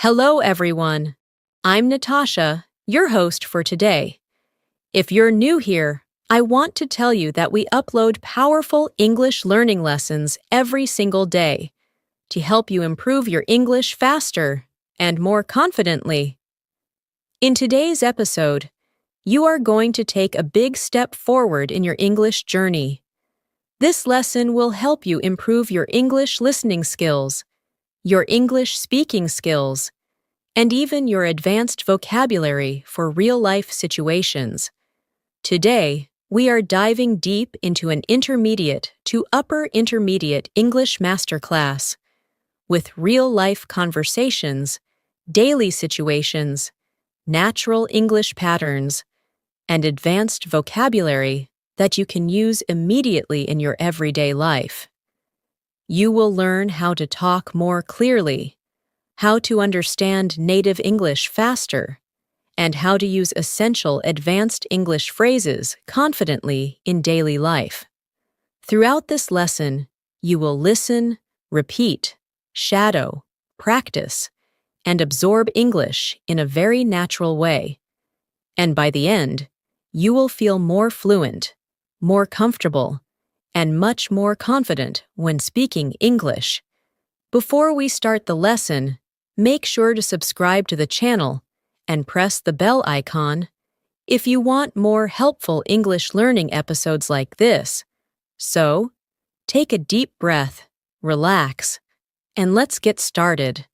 Hello, everyone. I'm Natasha, your host for today. If you're new here, I want to tell you that we upload powerful English learning lessons every single day to help you improve your English faster and more confidently. In today's episode, you are going to take a big step forward in your English journey. This lesson will help you improve your English listening skills, your English speaking skills, and even your advanced vocabulary for real-life situations. Today, we are diving deep into an intermediate to upper intermediate English masterclass with real-life conversations, daily situations, natural English patterns, and advanced vocabulary that you can use immediately in your everyday life. You will learn how to talk more clearly, how to understand native English faster, and how to use essential advanced English phrases confidently in daily life. Throughout this lesson, you will listen, repeat, shadow, practice, and absorb English in a very natural way. And by the end, you will feel more fluent, more comfortable, and much more confident when speaking English. Before we start the lesson, make sure to subscribe to the channel and press the bell icon if you want more helpful English learning episodes like this. So, take a deep breath, relax, and let's get started.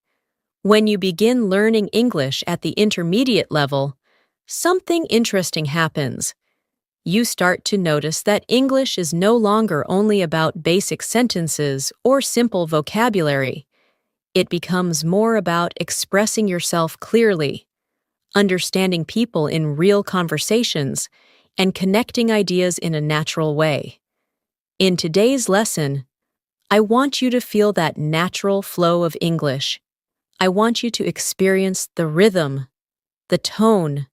When you begin learning English at the intermediate level, something interesting happens. You start to notice that English is no longer only about basic sentences or simple vocabulary. It becomes more about expressing yourself clearly, understanding people in real conversations, and connecting ideas in a natural way. In today's lesson, I want you to feel that natural flow of English. I want you to experience the rhythm, the tone,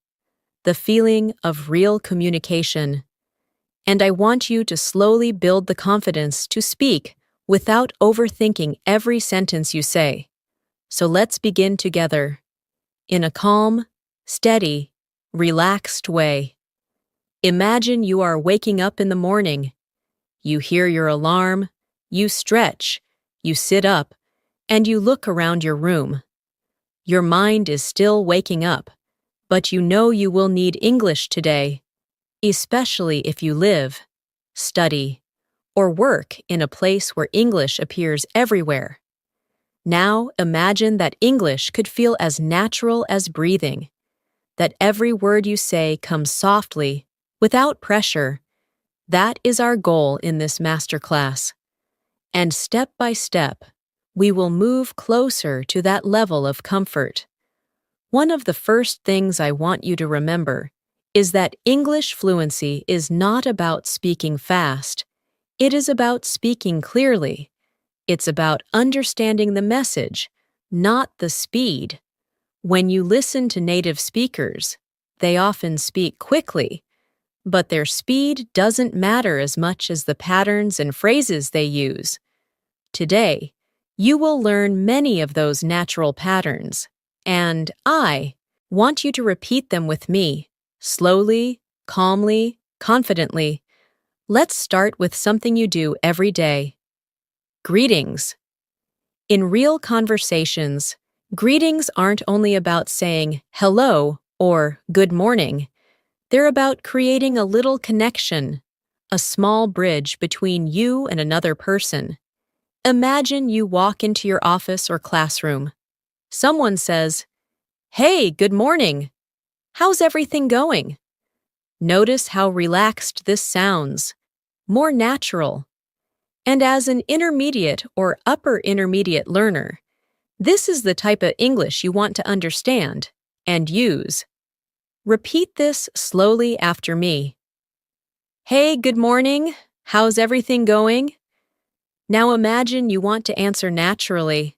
the feeling of real communication. And I want you to slowly build the confidence to speak without overthinking every sentence you say. So let's begin together, in a calm, steady, relaxed way. Imagine you are waking up in the morning. You hear your alarm, you stretch, you sit up, and you look around your room. Your mind is still waking up, but you know you will need English today, especially if you live, study, or work in a place where English appears everywhere. Now imagine that English could feel as natural as breathing, that every word you say comes softly, without pressure. That is our goal in this masterclass. And step by step, we will move closer to that level of comfort. One of the first things I want you to remember is that English fluency is not about speaking fast. It is about speaking clearly. It's about understanding the message, not the speed. When you listen to native speakers, they often speak quickly, but their speed doesn't matter as much as the patterns and phrases they use. Today, you will learn many of those natural patterns, and I want you to repeat them with me, slowly, calmly, confidently. Let's start with something you do every day. Greetings. In real conversations, greetings aren't only about saying hello or good morning. They're about creating a little connection, a small bridge between you and another person. Imagine you walk into your office or classroom. Someone says, "Hey, good morning. How's everything going?" Notice how relaxed this sounds, more natural. And as an intermediate or upper intermediate learner, this is the type of English you want to understand and use. Repeat this slowly after me. Hey, good morning. How's everything going? Now imagine you want to answer naturally.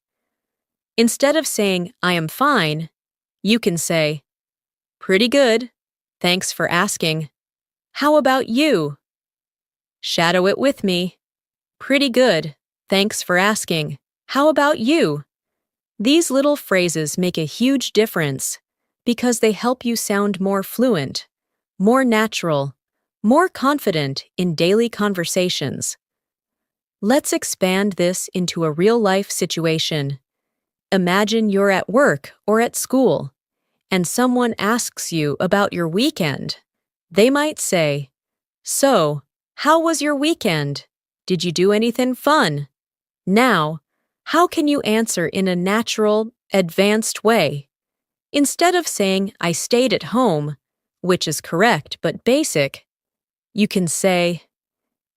Instead of saying, "I am fine," you can say, "Pretty good. Thanks for asking. How about you?" Shadow it with me. Pretty good. Thanks for asking. How about you? These little phrases make a huge difference because they help you sound more fluent, more natural, more confident in daily conversations. Let's expand this into a real-life situation. Imagine you're at work or at school, and someone asks you about your weekend. They might say, "So, how was your weekend? Did you do anything fun?" Now, how can you answer in a natural, advanced way? Instead of saying, "I stayed at home," which is correct but basic, you can say,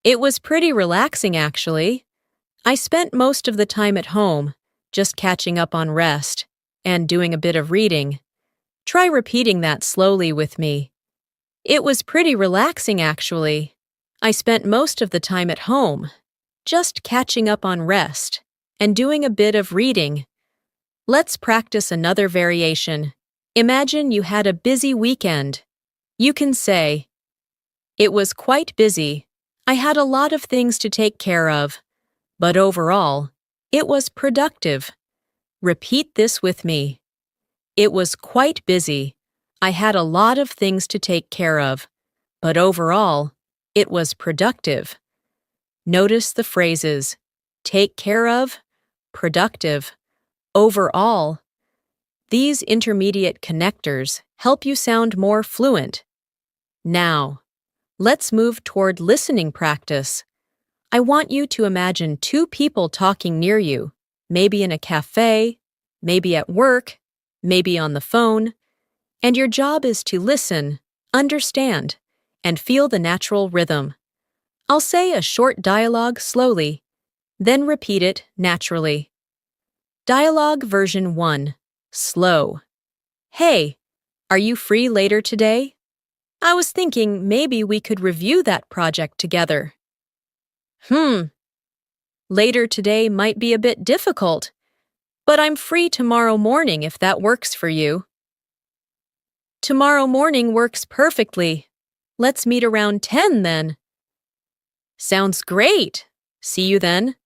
"It was pretty relaxing actually. I spent most of the time at home, just catching up on rest and doing a bit of reading." Try repeating that slowly with me. "It was pretty relaxing actually. I spent most of the time at home, just catching up on rest and doing a bit of reading." Let's practice another variation. Imagine you had a busy weekend. You can say, "It was quite busy. I had a lot of things to take care of, but overall, it was productive." Repeat this with me. "It was quite busy. I had a lot of things to take care of, but overall, it was productive." Notice the phrases take care of, productive, overall. These intermediate connectors help you sound more fluent. Now, let's move toward listening practice. I want you to imagine two people talking near you, maybe in a cafe, maybe at work, maybe on the phone, and your job is to listen, understand, and feel the natural rhythm. I'll say a short dialogue slowly, then repeat it naturally. Dialogue version 1. Slow. "Hey, are you free later today? I was thinking maybe we could review that project together." Later today might be a bit difficult, but I'm free tomorrow morning if that works for you." "Tomorrow morning works perfectly. Let's meet around 10 then." "Sounds great. See you then."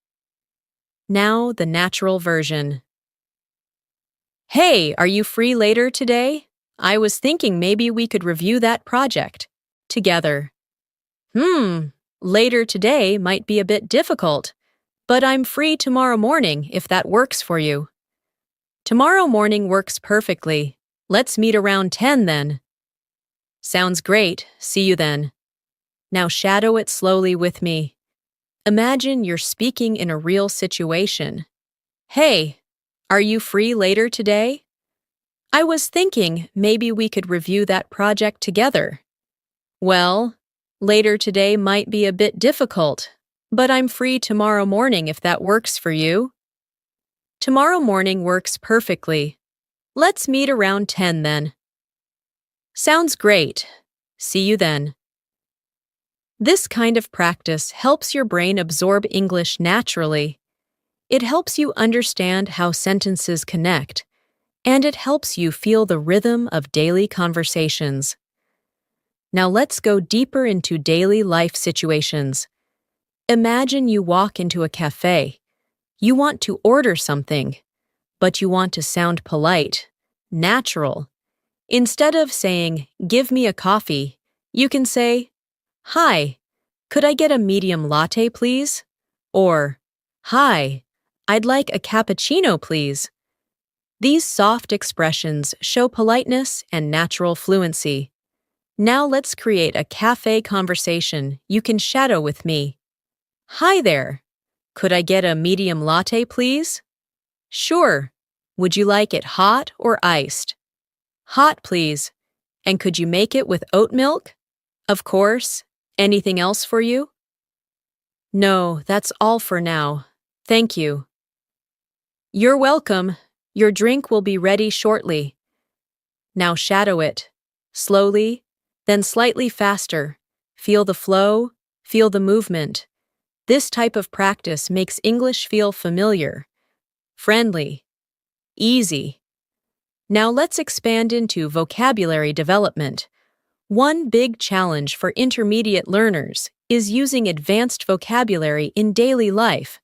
Now the natural version. "Hey, are you free later today? I was thinking maybe we could review that project together." Later today might be a bit difficult, but I'm free tomorrow morning if that works for you." "Tomorrow morning works perfectly. Let's meet around 10 then." "Sounds great. See you then." Now shadow it slowly with me. Imagine you're speaking in a real situation. "Hey, are you free later today? I was thinking maybe we could review that project together." "Well, later today might be a bit difficult, but I'm free tomorrow morning if that works for you." "Tomorrow morning works perfectly. Let's meet around 10 then." "Sounds great. See you then." This kind of practice helps your brain absorb English naturally. It helps you understand how sentences connect, and it helps you feel the rhythm of daily conversations. Now let's go deeper into daily life situations. Imagine you walk into a cafe. You want to order something, but you want to sound polite, natural. Instead of saying, "Give me a coffee," you can say, "Hi, could I get a medium latte, please?" Or, "Hi, I'd like a cappuccino, please." These soft expressions show politeness and natural fluency. Now let's create a cafe conversation you can shadow with me. "Hi there. Could I get a medium latte, please?" "Sure. Would you like it hot or iced?" "Hot, please. And could you make it with oat milk?" "Of course. Anything else for you?" "No, that's all for now. Thank you." "You're welcome. Your drink will be ready shortly." Now shadow it. Slowly, then slightly faster. Feel the flow, feel the movement. This type of practice makes English feel familiar, friendly, easy. Now let's expand into vocabulary development. One big challenge for intermediate learners is using advanced vocabulary in daily life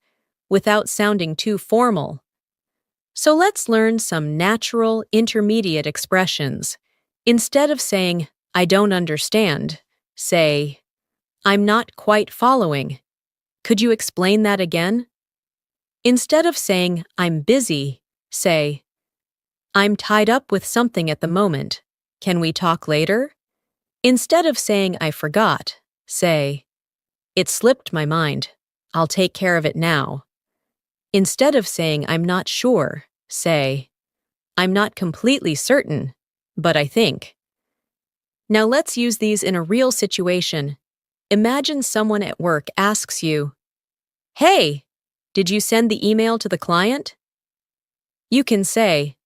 without sounding too formal. So let's learn some natural intermediate expressions. Instead of saying, I don't understand, say, I'm not quite following. Could you explain that again? Instead of saying, I'm busy, say, I'm tied up with something at the moment. Can we talk later? Instead of saying, I forgot, say, it slipped my mind. I'll take care of it now. Instead of saying, I'm not sure, say, I'm not completely certain, but I think. Now let's use these in a real situation. Imagine someone at work asks you, Hey, did you send the email to the client? You can say,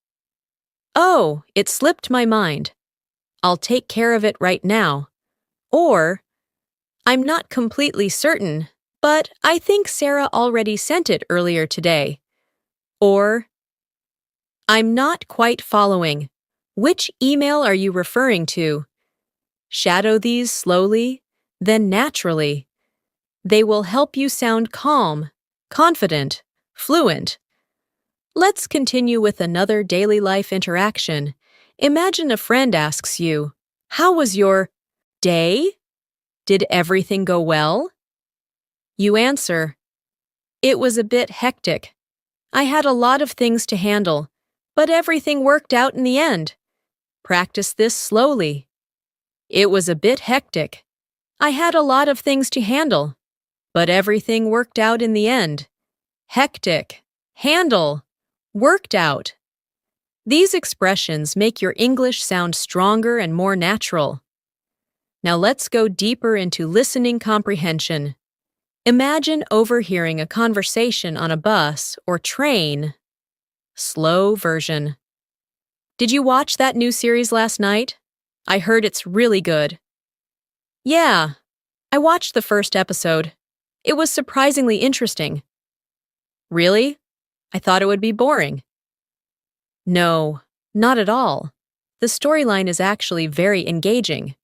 Oh, it slipped my mind. I'll take care of it right now. Or, I'm not completely certain, but I think Sarah already sent it earlier today. Or, I'm not quite following. Which email are you referring to? Shadow these slowly, then naturally. They will help you sound calm, confident, fluent. Let's continue with another daily life interaction. Imagine a friend asks you, How was your day? Did everything go well? You answer, It was a bit hectic. I had a lot of things to handle, but everything worked out in the end. Practice this slowly. It was a bit hectic. I had a lot of things to handle, but everything worked out in the end. Hectic, handle, worked out. These expressions make your English sound stronger and more natural. Now let's go deeper into listening comprehension. Imagine overhearing a conversation on a bus or train. Slow version. Did you watch that new series last night? I heard it's really good. Yeah, I watched the first episode. It was surprisingly interesting. Really? I thought it would be boring. No, not at all. The storyline is actually very engaging.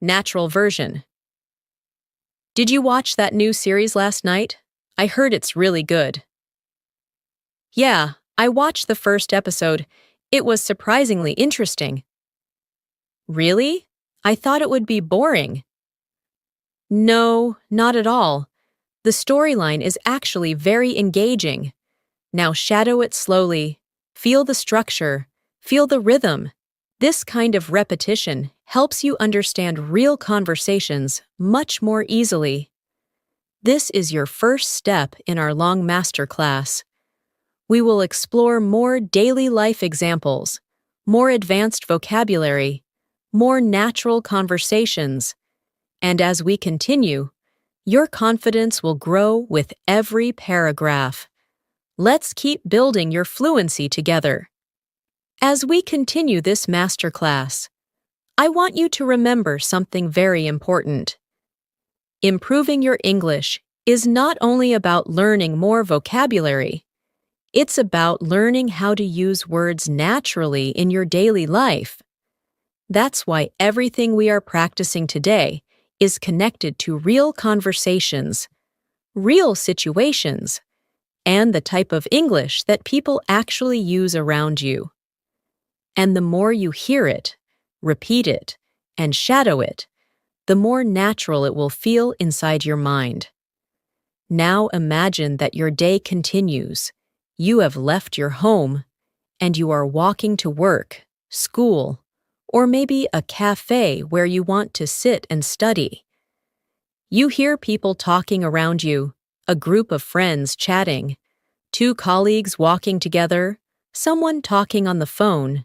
Natural version. Did you watch that new series last night? I heard it's really good. Yeah, I watched the first episode. It was surprisingly interesting. Really? I thought it would be boring. No, not at all. The storyline is actually very engaging. Now shadow it slowly. Feel the structure. Feel the rhythm. This kind of repetition helps you understand real conversations much more easily. This is your first step in our long masterclass. We will explore more daily life examples, more advanced vocabulary, more natural conversations, and as we continue, your confidence will grow with every paragraph. Let's keep building your fluency together. As we continue this masterclass, I want you to remember something very important. Improving your English is not only about learning more vocabulary, it's about learning how to use words naturally in your daily life. That's why everything we are practicing today is connected to real conversations, real situations, and the type of English that people actually use around you. And the more you hear it, repeat it, and shadow it, the more natural it will feel inside your mind. Now imagine that your day continues. You have left your home, and you are walking to work, school, or maybe a cafe where you want to sit and study. You hear people talking around you, a group of friends chatting, two colleagues walking together, someone talking on the phone.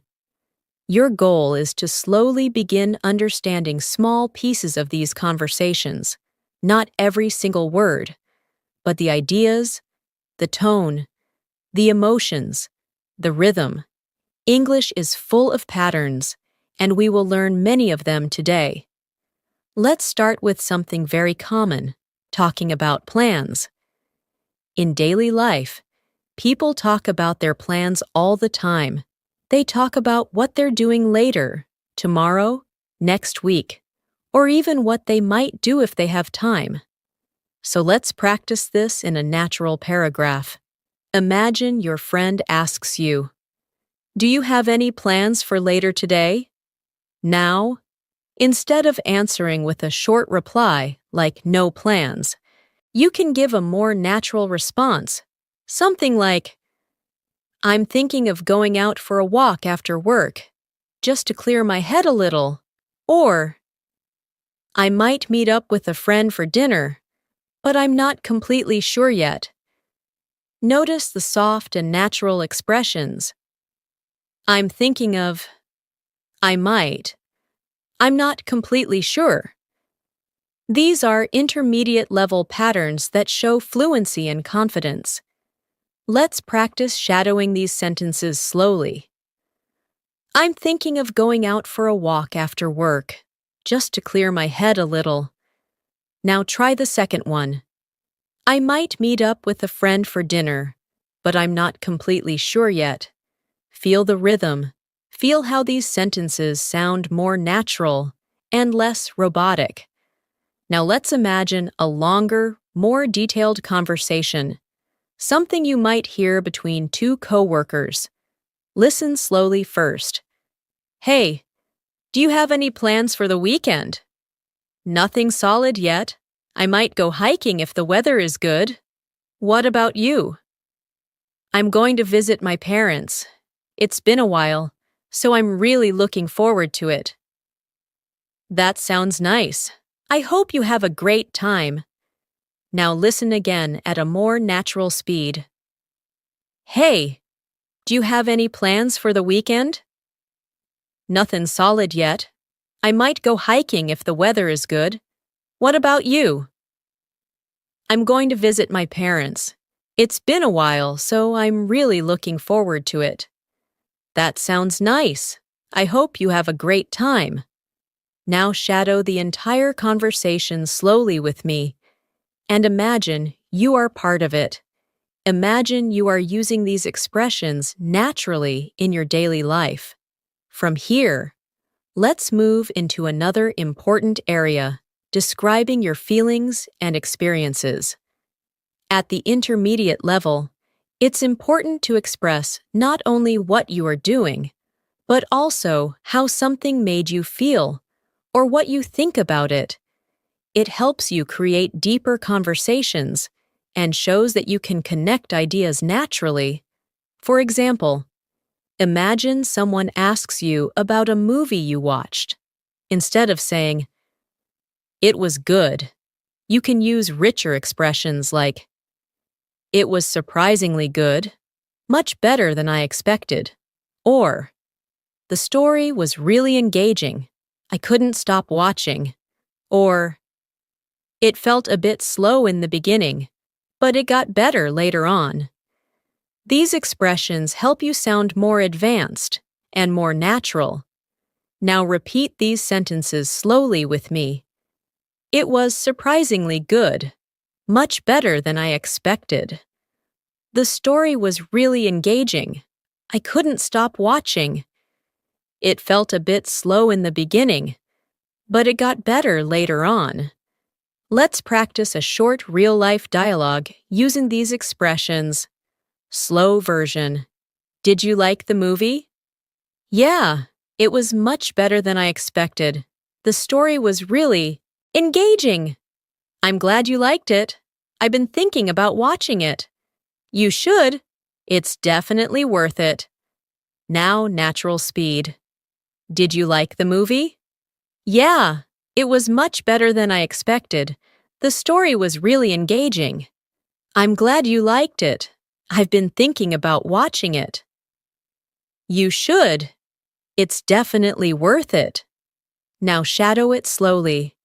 Your goal is to slowly begin understanding small pieces of these conversations, not every single word, but the ideas, the tone, the emotions, the rhythm. English is full of patterns, and we will learn many of them today. Let's start with something very common, talking about plans. In daily life, people talk about their plans all the time. They talk about what they're doing later, tomorrow, next week, or even what they might do if they have time. So let's practice this in a natural paragraph. Imagine your friend asks you, "Do you have any plans for later today?" Now, instead of answering with a short reply like "no plans," you can give a more natural response. Something like, "I'm thinking of going out for a walk after work, just to clear my head a little." Or, "I might meet up with a friend for dinner, but I'm not completely sure yet." Notice the soft and natural expressions. "I'm thinking of," "I might," "I'm not completely sure." These are intermediate level patterns that show fluency and confidence. Let's practice shadowing these sentences slowly. "I'm thinking of going out for a walk after work, just to clear my head a little." Now try the second one. "I might meet up with a friend for dinner, but I'm not completely sure yet." Feel the rhythm. Feel how these sentences sound more natural and less robotic. Now let's imagine a longer, more detailed conversation. Something you might hear between two coworkers. Listen slowly first. "Hey, do you have any plans for the weekend?" "Nothing solid yet. I might go hiking if the weather is good." "What about you?" "I'm going to visit my parents. It's been a while, so I'm really looking forward to it." That sounds nice. I hope you have a great time. Now listen again at a more natural speed. "Hey, do you have any plans for the weekend?" "Nothing solid yet. I might go hiking if the weather is good." "What about you?" "I'm going to visit my parents. It's been a while, so I'm really looking forward to it." That sounds nice. I hope you have a great time. Now shadow the entire conversation slowly with me and imagine you are part of it. Imagine you are using these expressions naturally in your daily life. From here, let's move into another important area, describing your feelings and experiences. At the intermediate level, it's important to express not only what you are doing, but also how something made you feel or what you think about it. It helps you create deeper conversations and shows that you can connect ideas naturally. For example, imagine someone asks you about a movie you watched. Instead of saying, "It was good," you can use richer expressions like, "It was surprisingly good, much better than I expected," or, "The story was really engaging. I couldn't stop watching," or, "It felt a bit slow in the beginning, but it got better later on." These expressions help you sound more advanced and more natural. Now repeat these sentences slowly with me. "It was surprisingly good, much better than I expected." "The story was really engaging. I couldn't stop watching." "It felt a bit slow in the beginning, but it got better later on." Let's practice a short real-life dialogue using these expressions. Slow version. "Did you like the movie?" "Yeah, it was much better than I expected. The story was really engaging." "I'm glad you liked it. I've been thinking about watching it." "You should. It's definitely worth it." Now natural speed. "Did you like the movie?" "Yeah, it was much better than I expected. The story was really engaging." "I'm glad you liked it. I've been thinking about watching it." "You should. It's definitely worth it." Now shadow it slowly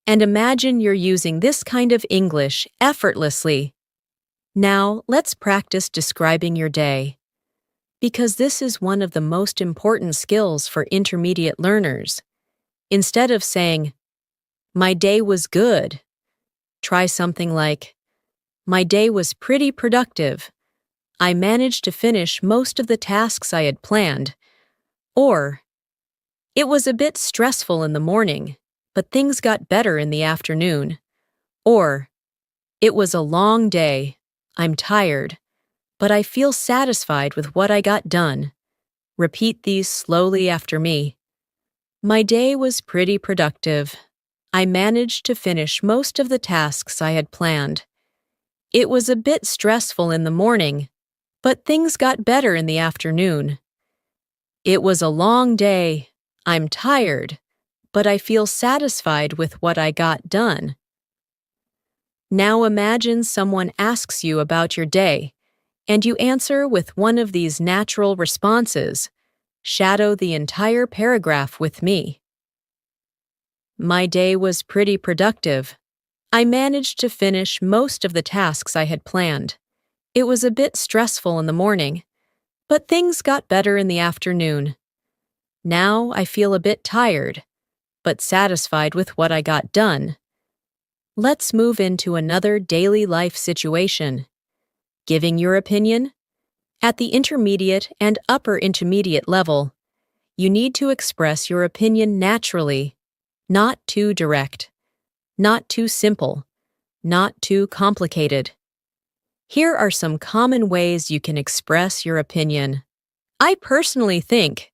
and imagine you're using this kind of English effortlessly. Now let's practice describing your day, because this is one of the most important skills for intermediate learners. Instead of saying, "My day was good," try something like, "My day was pretty productive. I managed to finish most of the tasks I had planned." Or, "It was a bit stressful in the morning, but things got better in the afternoon." Or, "It was a long day. I'm tired, but I feel satisfied with what I got done. Repeat these slowly after me. My day was pretty productive. I managed to finish most of the tasks I had planned. It was a bit stressful in the morning, but things got better in the afternoon. It was a long day. I'm tired, but I feel satisfied with what I got done. Now imagine someone asks you about your day, and you answer with one of these natural responses. Shadow the entire paragraph with me. My day was pretty productive. I managed to finish most of the tasks I had planned. It was a bit stressful in the morning, but things got better in the afternoon. Now I feel a bit tired, but satisfied with what I got done. Let's move into another daily life situation. Giving your opinion? At the intermediate and upper intermediate level, you need to express your opinion naturally, not too direct, not too simple, not too complicated. Here are some common ways you can express your opinion. I personally think,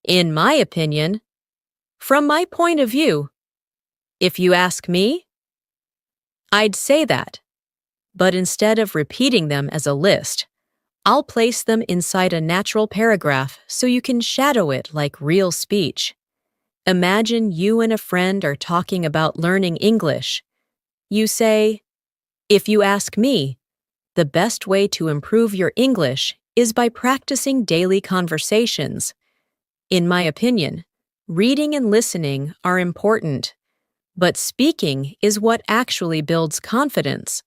in my opinion, from my point of view. If you ask me, I'd say that, but instead of repeating them as a list, I'll place them inside a natural paragraph so you can shadow it like real speech. Imagine you and a friend are talking about learning English. You say, if you ask me, the best way to improve your English is by practicing daily conversations. In my opinion, reading and listening are important, but speaking is what actually builds confidence.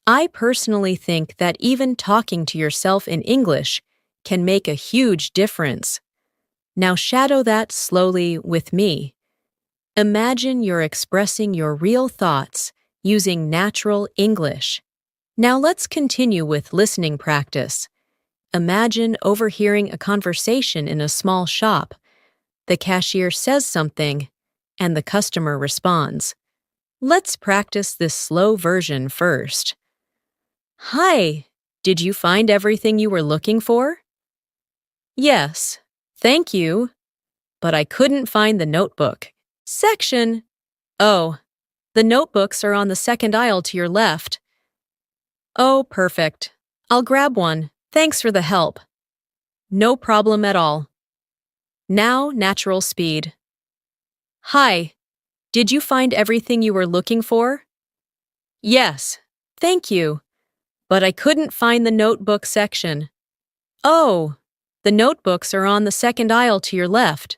I personally think that even talking to yourself in English can make a huge difference. Now shadow that slowly with me. Imagine you're expressing your real thoughts using natural English. Now let's continue with listening practice. Imagine overhearing a conversation in a small shop. The cashier says something, and the customer responds. Let's practice this slow version first. Hi, did you find everything you were looking for? Yes, thank you, but I couldn't find the notebook. Section. Oh, the notebooks are on the second aisle to your left. Oh, perfect. I'll grab one. Thanks for the help. No problem at all. Now, natural speed. Hi, did you find everything you were looking for? Yes, thank you, but I couldn't find the notebook section. Oh, the notebooks are on the second aisle to your left.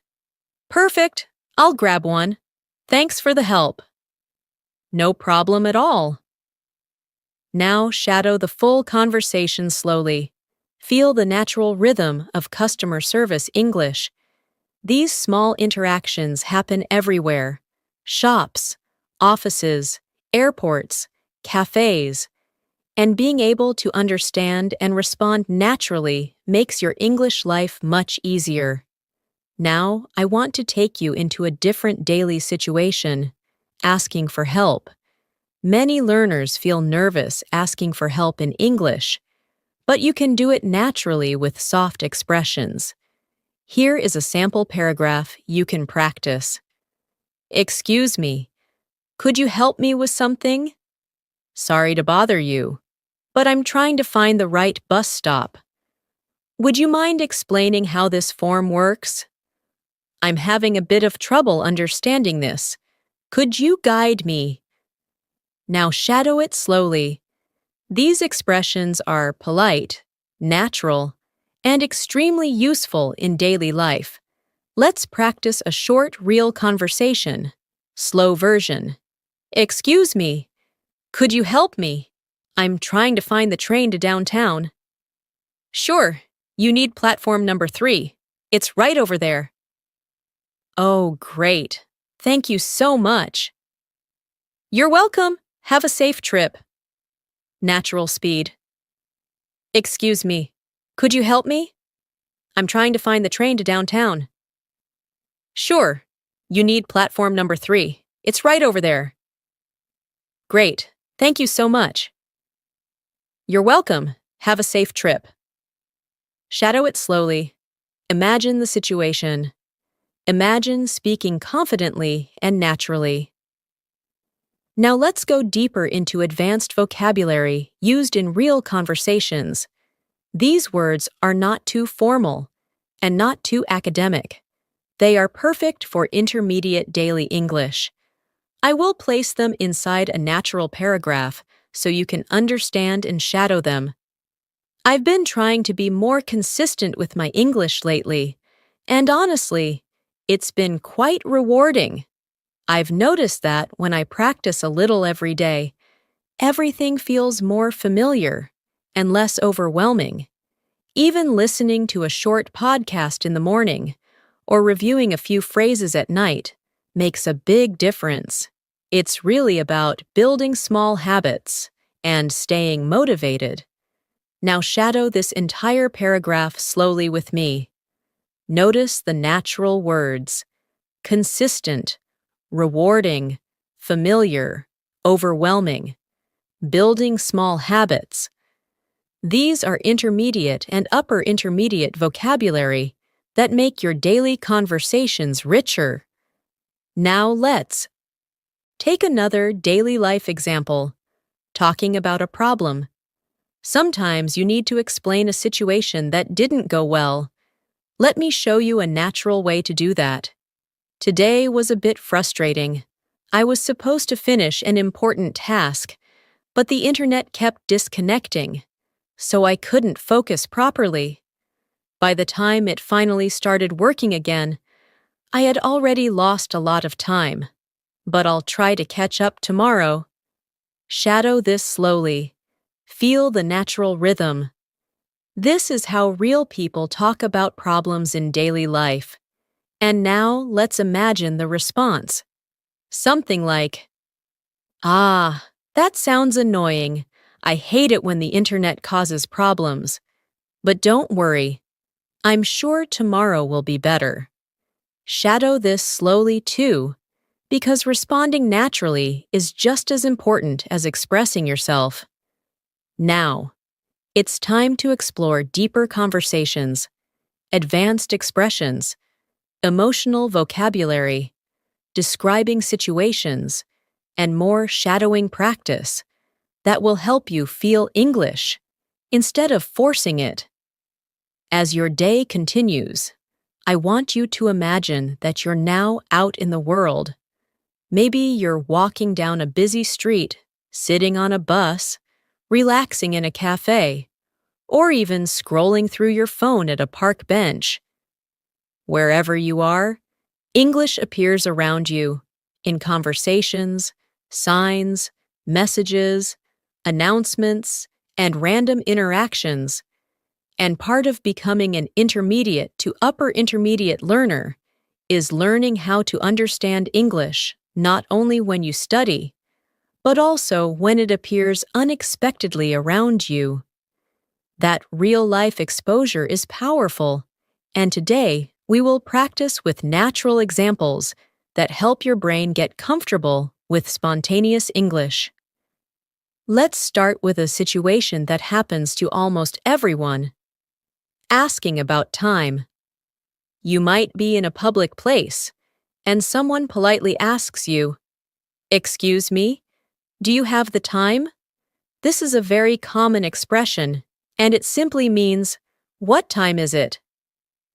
Perfect. I'll grab one. Thanks for the help. No problem at all. Now shadow the full conversation slowly. Feel the natural rhythm of customer service English. These small interactions happen everywhere. Shops, offices, airports, cafes. And being able to understand and respond naturally makes your English life much easier. Now, I want to take you into a different daily situation, asking for help. Many learners feel nervous asking for help in English, but you can do it naturally with soft expressions. Here is a sample paragraph you can practice. Excuse me, could you help me with something? Sorry to bother you, but I'm trying to find the right bus stop. Would you mind explaining how this form works? I'm having a bit of trouble understanding this. Could you guide me? Now shadow it slowly. These expressions are polite, natural, and extremely useful in daily life. Let's practice a short, real conversation. Slow version. Excuse me. Could you help me? I'm trying to find the train to downtown. Sure. You need platform number 3. It's right over there. Oh, great. Thank you so much. You're welcome. Have a safe trip. Natural speed. Excuse me. Could you help me? I'm trying to find the train to downtown. Sure. You need platform number 3. It's right over there. Great. Thank you so much. You're welcome. Have a safe trip. Shadow it slowly. Imagine the situation. Imagine speaking confidently and naturally. Now let's go deeper into advanced vocabulary used in real conversations. These words are not too formal and not too academic. They are perfect for intermediate daily English. I will place them inside a natural paragraph so you can understand and shadow them. I've been trying to be more consistent with my English lately, and honestly, it's been quite rewarding. I've noticed that when I practice a little every day, everything feels more familiar and less overwhelming. Even listening to a short podcast in the morning or reviewing a few phrases at night makes a big difference. It's really about building small habits and staying motivated. Now shadow this entire paragraph slowly with me. Notice the natural words: consistent, rewarding, familiar, overwhelming, building small habits. These are intermediate and upper intermediate vocabulary that make your daily conversations richer. Now let's take another daily life example, talking about a problem. Sometimes you need to explain a situation that didn't go well. Let me show you a natural way to do that. Today was a bit frustrating. I was supposed to finish an important task, but the internet kept disconnecting, so I couldn't focus properly. By the time it finally started working again, I had already lost a lot of time, but I'll try to catch up tomorrow. Shadow this slowly. Feel the natural rhythm. This is how real people talk about problems in daily life. And now let's imagine the response. Something like, "Ah, that sounds annoying. I hate it when the internet causes problems. But don't worry. I'm sure tomorrow will be better." Shadow this slowly too, because responding naturally is just as important as expressing yourself. Now, it's time to explore deeper conversations, advanced expressions, emotional vocabulary, describing situations, and more shadowing practice that will help you feel English instead of forcing it. As your day continues, I want you to imagine that you're now out in the world. Maybe you're walking down a busy street, sitting on a bus, relaxing in a cafe, or even scrolling through your phone at a park bench. Wherever you are, English appears around you, in conversations, signs, messages, announcements, and random interactions. And part of becoming an intermediate to upper intermediate learner is learning how to understand English not only when you study, but also when it appears unexpectedly around you. That real-life exposure is powerful, and today we will practice with natural examples that help your brain get comfortable with spontaneous English. Let's start with a situation that happens to almost everyone. Asking about time. You might be in a public place, and someone politely asks you, "Excuse me, do you have the time?" This is a very common expression, and it simply means, "What time is it?"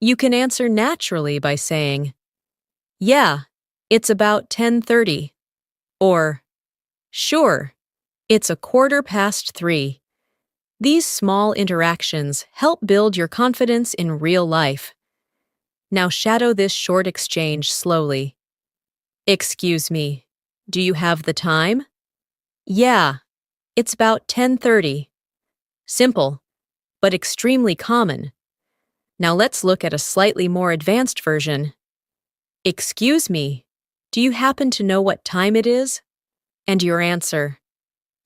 You can answer naturally by saying, "Yeah, it's about 10:30," or, "Sure, it's 3:15." These small interactions help build your confidence in real life. Now shadow this short exchange slowly. "Excuse me, do you have the time?" "Yeah, it's about 10:30. Simple, but extremely common. Now let's look at a slightly more advanced version. "Excuse me, do you happen to know what time it is?" And your answer,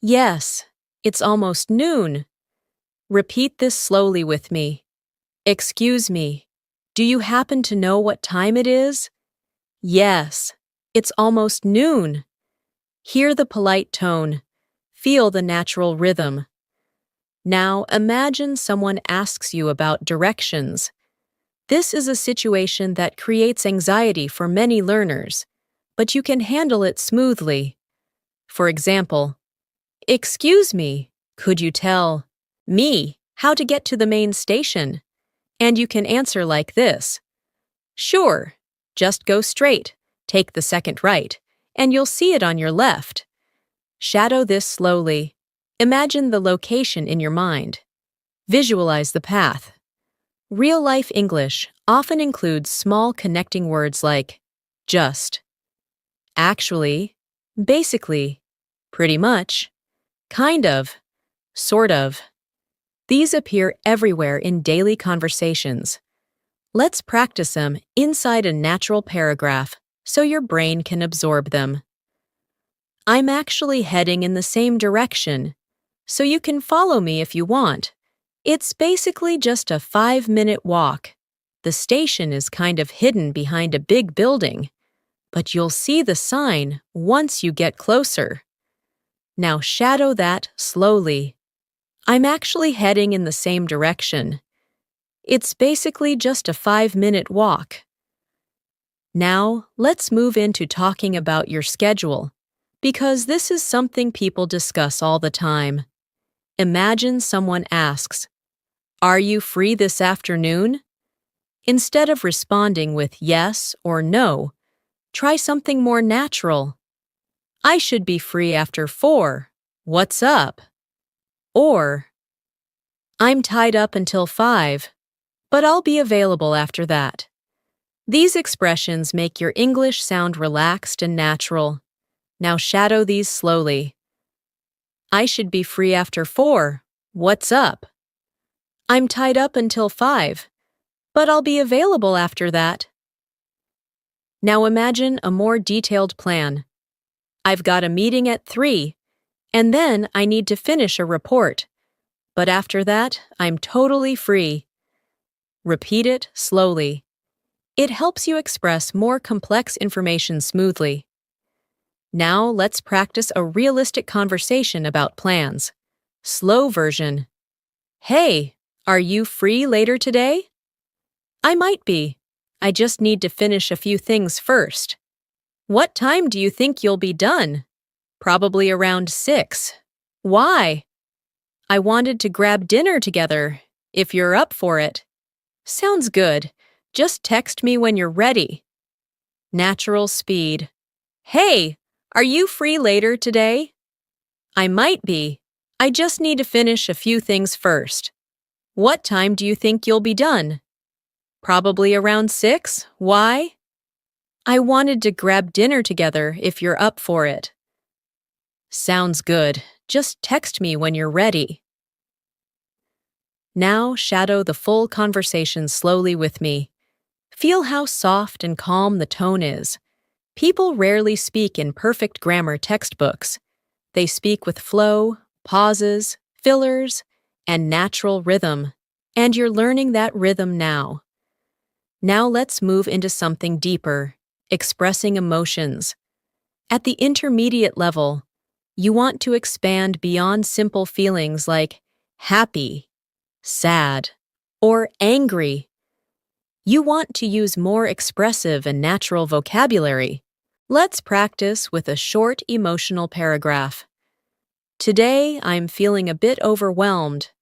"Yes, it's almost noon." Repeat this slowly with me. "Excuse me, do you happen to know what time it is?" "Yes, it's almost noon." Hear the polite tone. Feel the natural rhythm. Now imagine someone asks you about directions. This is a situation that creates anxiety for many learners, but you can handle it smoothly. For example, "Excuse me, could you tell me how to get to the main station?" And you can answer like this: "Sure, just go straight, take the second right, and you'll see it on your left." Shadow this slowly. Imagine the location in your mind. Visualize the path. Real-life English often includes small connecting words like just, actually, basically, pretty much, kind of, sort of. These appear everywhere in daily conversations. Let's practice them inside a natural paragraph so your brain can absorb them. I'm actually heading in the same direction, so you can follow me if you want. It's basically just a 5-minute walk. The station is kind of hidden behind a big building, but you'll see the sign once you get closer. Now shadow that slowly. I'm actually heading in the same direction. It's basically just a 5-minute walk. Now, let's move into talking about your schedule, because this is something people discuss all the time. Imagine someone asks, "Are you free this afternoon?" Instead of responding with yes or no, try something more natural. "I should be free after 4. What's up?" Or, "I'm tied up until 5, but I'll be available after that." These expressions make your English sound relaxed and natural. Now shadow these slowly. "I should be free after 4. What's up?" "I'm tied up until 5, but I'll be available after that." Now imagine a more detailed plan. "I've got a meeting at 3, and then I need to finish a report. But after that, I'm totally free." Repeat it slowly. It helps you express more complex information smoothly. Now let's practice a realistic conversation about plans. Slow version. "Hey, are you free later today?" "I might be. I just need to finish a few things first." "What time do you think you'll be done?" "Probably around 6. "Why?" "I wanted to grab dinner together, if you're up for it." "Sounds good. Just text me when you're ready." Natural speed. "Hey, are you free later today?" "I might be. I just need to finish a few things first." "What time do you think you'll be done?" "Probably around 6. Why?" "I wanted to grab dinner together if you're up for it." Sounds good. Just text me when you're ready. Now shadow the full conversation slowly with me. Feel how soft and calm the tone is. People rarely speak in perfect grammar textbooks. They speak with flow, pauses, fillers, and natural rhythm. And you're learning that rhythm now. Now let's move into something deeper, expressing emotions. At the intermediate level, you want to expand beyond simple feelings like happy, sad, or angry. You want to use more expressive and natural vocabulary. Let's practice with a short emotional paragraph. "Today, I'm feeling a bit overwhelmed.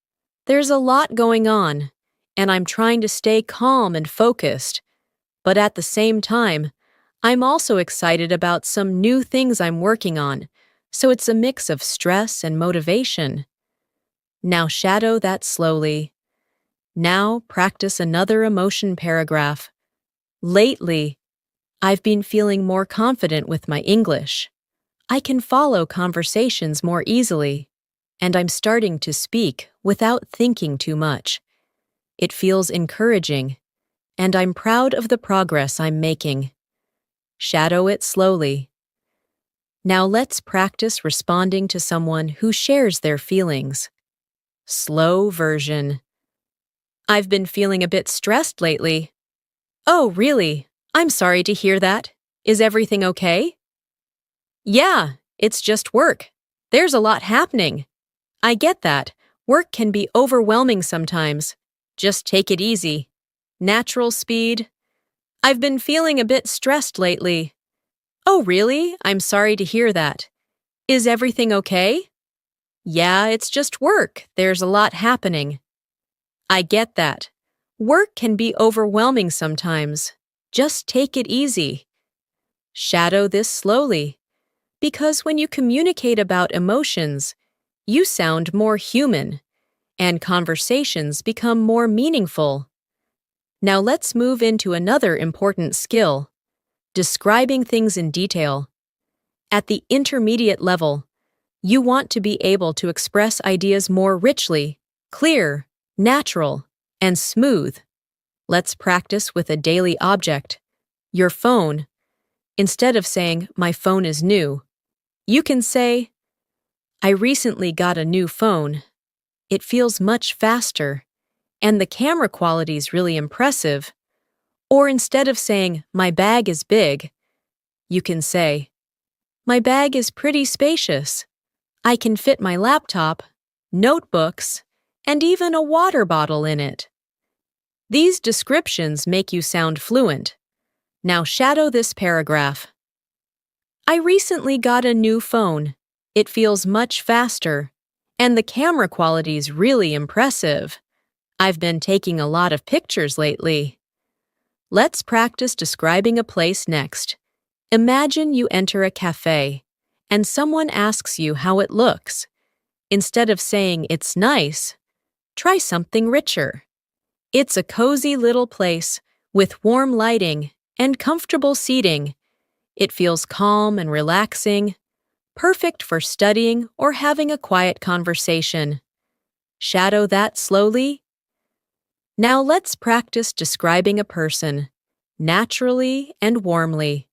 There's a lot going on, and I'm trying to stay calm and focused. But at the same time, I'm also excited about some new things I'm working on, so it's a mix of stress and motivation." Now shadow that slowly. Now practice another emotion paragraph. "Lately, I've been feeling more confident with my English. I can follow conversations more easily, and I'm starting to speak without thinking too much. It feels encouraging, and I'm proud of the progress I'm making." Shadow it slowly. Now let's practice responding to someone who shares their feelings. Slow version. "I've been feeling a bit stressed lately." "Oh, really? I'm sorry to hear that. Is everything okay?" "Yeah, it's just work. There's a lot happening." "I get that. Work can be overwhelming sometimes. Just take it easy. Natural speed. I've been feeling a bit stressed lately. Oh, really? I'm sorry to hear that. Is everything okay? Yeah, it's just work. There's a lot happening. I get that. Work can be overwhelming sometimes. Just take it easy. Shadow this slowly. Because when you communicate about emotions, you sound more human, and conversations become more meaningful. Now let's move into another important skill, describing things in detail. At the intermediate level, you want to be able to express ideas more richly, clear, natural, and smooth. Let's practice with a daily object, your phone. Instead of saying, "My phone is new," you can say, "I recently got a new phone. It feels much faster, and the camera quality's really impressive." Or instead of saying, "My bag is big," you can say, "My bag is pretty spacious. I can fit my laptop, notebooks, and even a water bottle in it." These descriptions make you sound fluent. Now shadow this paragraph. I recently got a new phone. It feels much faster, and the camera quality's really impressive. I've been taking a lot of pictures lately. Let's practice describing a place next. Imagine you enter a cafe, and someone asks you how it looks. Instead of saying it's nice, try something richer. It's a cozy little place with warm lighting and comfortable seating. It feels calm and relaxing, perfect for studying or having a quiet conversation. Shadow that slowly. Now let's practice describing a person, naturally and warmly.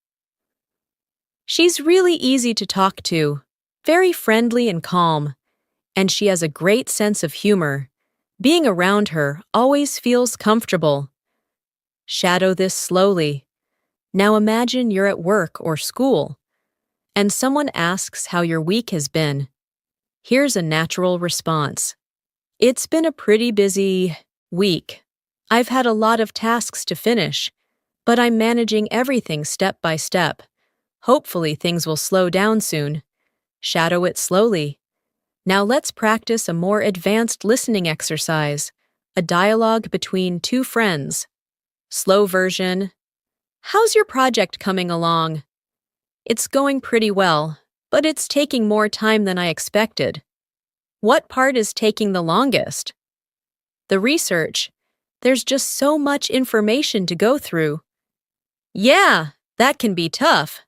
She's really easy to talk to, very friendly and calm, and she has a great sense of humor. Being around her always feels comfortable. Shadow this slowly. Now imagine you're at work or school, and someone asks how your week has been. Here's a natural response. It's been a pretty busy week. I've had a lot of tasks to finish, but I'm managing everything step by step. Hopefully things will slow down soon. Shadow it slowly. Now let's practice a more advanced listening exercise, a dialogue between two friends. Slow version. How's your project coming along? It's going pretty well, but it's taking more time than I expected. What part is taking the longest? The research. There's just so much information to go through. Yeah, that can be tough,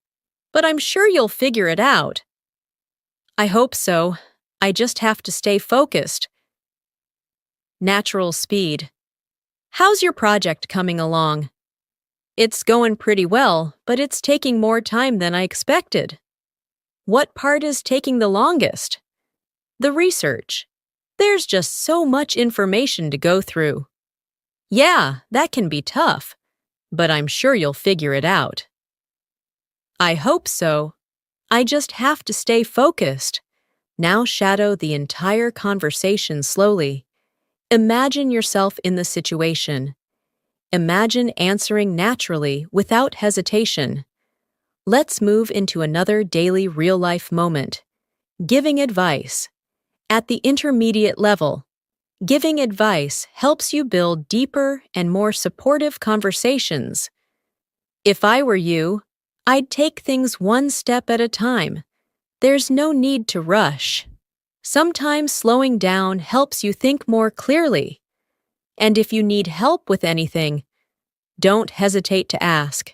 but I'm sure you'll figure it out. I hope so. I just have to stay focused. Natural speed. How's your project coming along? It's going pretty well, but it's taking more time than I expected. What part is taking the longest? The research. There's just so much information to go through. Yeah, that can be tough, but I'm sure you'll figure it out. I hope so. I just have to stay focused. Now shadow the entire conversation slowly. Imagine yourself in the situation. Imagine answering naturally without hesitation. Let's move into another daily real-life moment. Giving advice. At the intermediate level, giving advice helps you build deeper and more supportive conversations. If I were you, I'd take things one step at a time. There's no need to rush. Sometimes slowing down helps you think more clearly. And if you need help with anything, don't hesitate to ask.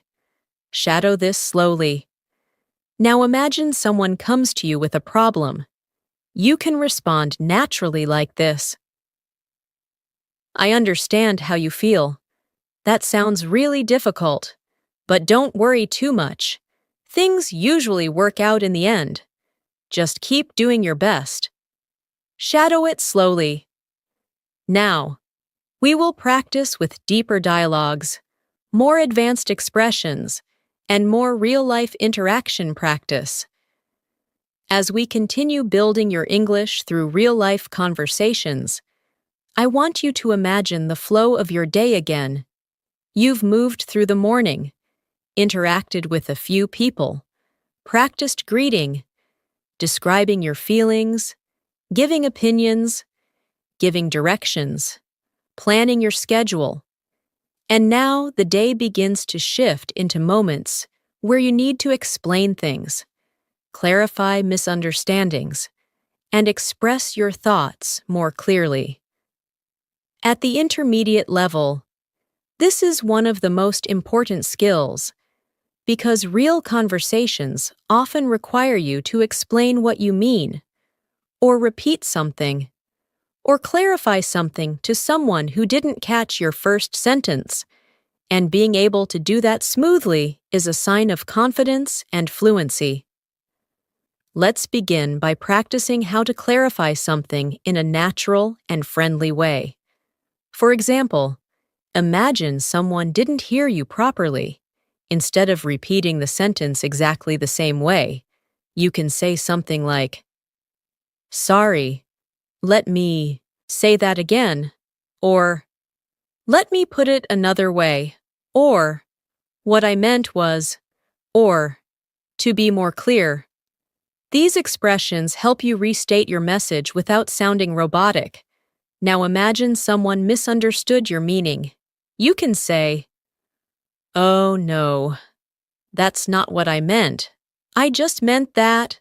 Shadow this slowly. Now imagine someone comes to you with a problem. You can respond naturally like this. I understand how you feel. That sounds really difficult. But don't worry too much. Things usually work out in the end. Just keep doing your best. Shadow it slowly. Now, we will practice with deeper dialogues, more advanced expressions, and more real-life interaction practice. As we continue building your English through real-life conversations, I want you to imagine the flow of your day again. You've moved through the morning, interacted with a few people, practiced greeting, describing your feelings, giving opinions, giving directions, planning your schedule. And now the day begins to shift into moments where you need to explain things, clarify misunderstandings, and express your thoughts more clearly. At the intermediate level, this is one of the most important skills because real conversations often require you to explain what you mean, or repeat something, or clarify something to someone who didn't catch your first sentence, and being able to do that smoothly is a sign of confidence and fluency. Let's begin by practicing how to clarify something in a natural and friendly way. For example, imagine someone didn't hear you properly. Instead of repeating the sentence exactly the same way, you can say something like, "Sorry, let me say that again," or "Let me put it another way," or "What I meant was," or "To be more clear." These expressions help you restate your message without sounding robotic. Now imagine someone misunderstood your meaning. You can say, "Oh no, that's not what I meant. I just meant that,"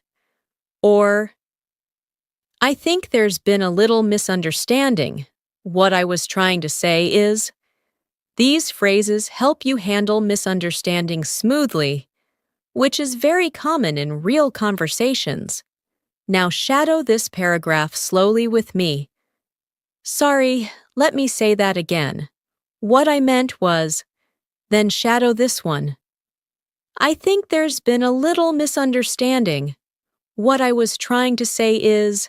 or "I think there's been a little misunderstanding. What I was trying to say is," these phrases help you handle misunderstandings smoothly, which is very common in real conversations. Now shadow this paragraph slowly with me. "Sorry, let me say that again. What I meant was," then shadow this one. "I think there's been a little misunderstanding. What I was trying to say is,"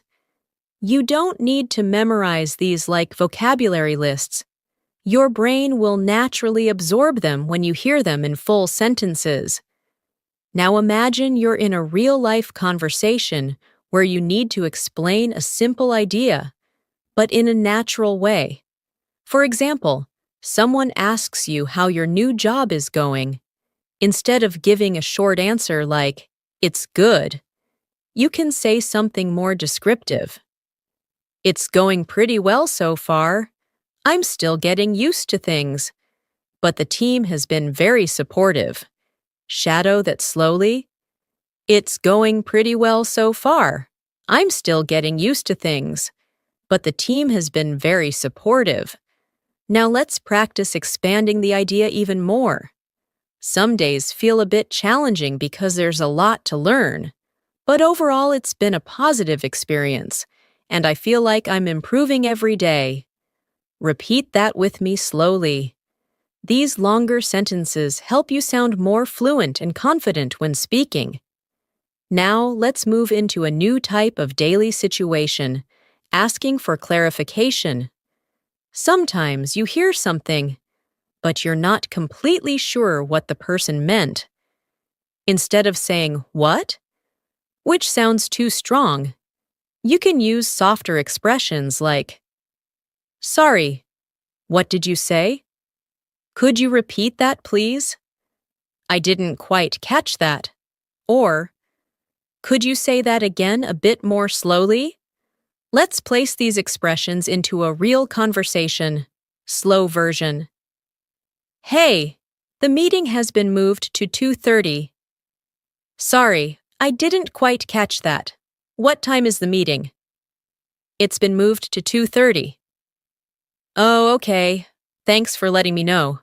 you don't need to memorize these like vocabulary lists. Your brain will naturally absorb them when you hear them in full sentences. Now imagine you're in a real-life conversation where you need to explain a simple idea, but in a natural way. For example, someone asks you how your new job is going. Instead of giving a short answer like, "It's good," you can say something more descriptive. "It's going pretty well so far. I'm still getting used to things, but the team has been very supportive." Shadow that slowly. "It's going pretty well so far. I'm still getting used to things, but the team has been very supportive." Now let's practice expanding the idea even more. Some days feel a bit challenging because there's a lot to learn, but overall it's been a positive experience, and I feel like I'm improving every day. Repeat that with me slowly. These longer sentences help you sound more fluent and confident when speaking. Now let's move into a new type of daily situation, asking for clarification. Sometimes you hear something, but you're not completely sure what the person meant. Instead of saying, "What?" which sounds too strong, you can use softer expressions like, "Sorry, what did you say? Could you repeat that, please? I didn't quite catch that." Or, "Could you say that again a bit more slowly?" Let's place these expressions into a real conversation. Slow version. "Hey, the meeting has been moved to 2:30. Sorry, I didn't quite catch that. What time is the meeting?" "It's been moved to 2:30. "Oh, okay. Thanks for letting me know."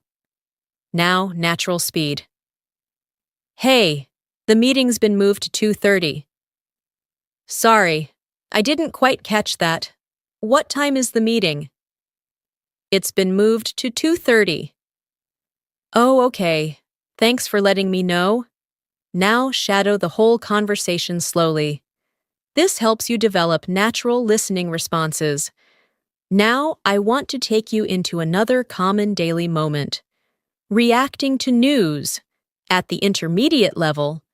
Now, natural speed. "Hey, the meeting's been moved to 2:30. Sorry, I didn't quite catch that. What time is the meeting?" "It's been moved to 2:30. "Oh, okay. Thanks for letting me know." Now shadow the whole conversation slowly. This helps you develop natural listening responses. Now I want to take you into another common daily moment. Reacting to news. At the intermediate level,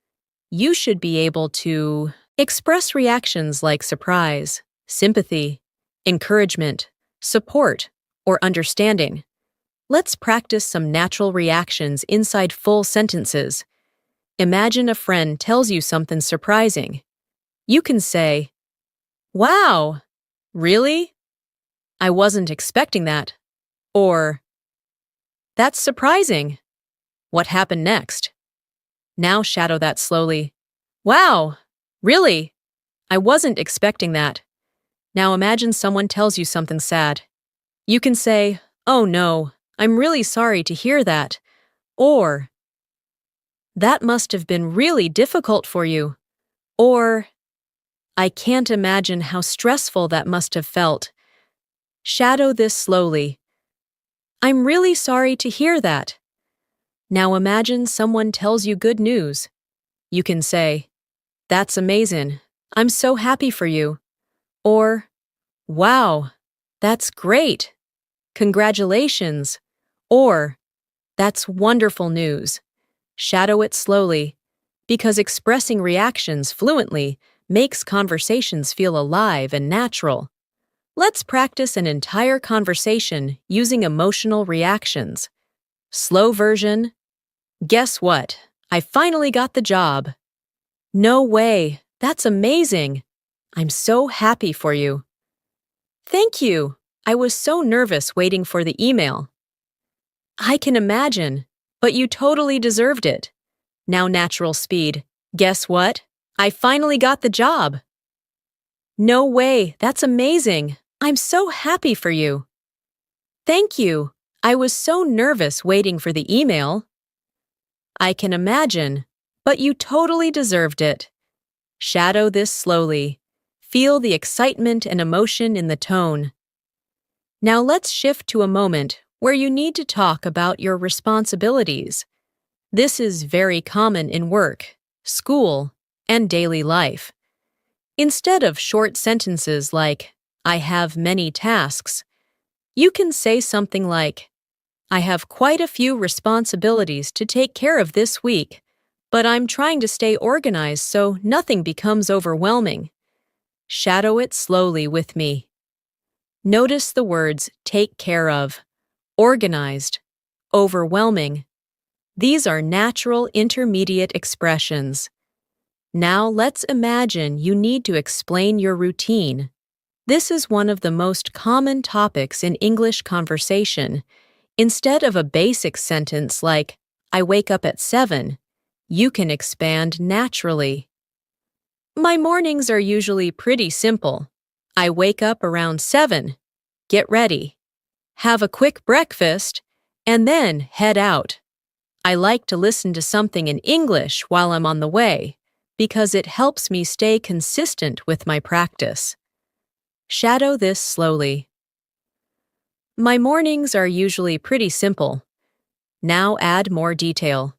you should be able to Express reactions like surprise, sympathy, encouragement, support, or understanding. Let's practice some natural reactions inside full sentences. Imagine a friend tells you something surprising. You can say, "Wow, really? I wasn't expecting that." Or, "That's surprising. What happened next?" Now shadow that slowly. "Wow, really? I wasn't expecting that." Now imagine someone tells you something sad. You can say, "Oh no, I'm really sorry to hear that." Or, "That must have been really difficult for you." Or, "I can't imagine how stressful that must have felt." Shadow this slowly. "I'm really sorry to hear that." Now imagine someone tells you good news. You can say, "That's amazing. I'm so happy for you." Or, "Wow, that's great. Congratulations." Or, "That's wonderful news." Shadow it slowly, because expressing reactions fluently makes conversations feel alive and natural. Let's practice an entire conversation using emotional reactions. Slow version. "Guess what? I finally got the job." "No way, that's amazing. I'm so happy for you." "Thank you. I was so nervous waiting for the email." "I can imagine, but you totally deserved it." Now natural speed. "Guess what? I finally got the job." "No way, that's amazing. I'm so happy for you." "Thank you. I was so nervous waiting for the email." "I can imagine, but you totally deserved it." Shadow this slowly. Feel the excitement and emotion in the tone. Now let's shift to a moment where you need to talk about your responsibilities. This is very common in work, school, and daily life. Instead of short sentences like, "I have many tasks," you can say something like, "I have quite a few responsibilities to take care of this week, but I'm trying to stay organized so nothing becomes overwhelming." Shadow it slowly with me. Notice the words "take care of," "organized," "overwhelming." These are natural intermediate expressions. Now let's imagine you need to explain your routine. This is one of the most common topics in English conversation. Instead of a basic sentence like, "I wake up at 7, you can expand naturally. "My mornings are usually pretty simple. I wake up around 7, get ready, have a quick breakfast, and then head out. I like to listen to something in English while I'm on the way, because it helps me stay consistent with my practice." Shadow this slowly. "My mornings are usually pretty simple." Now add more detail.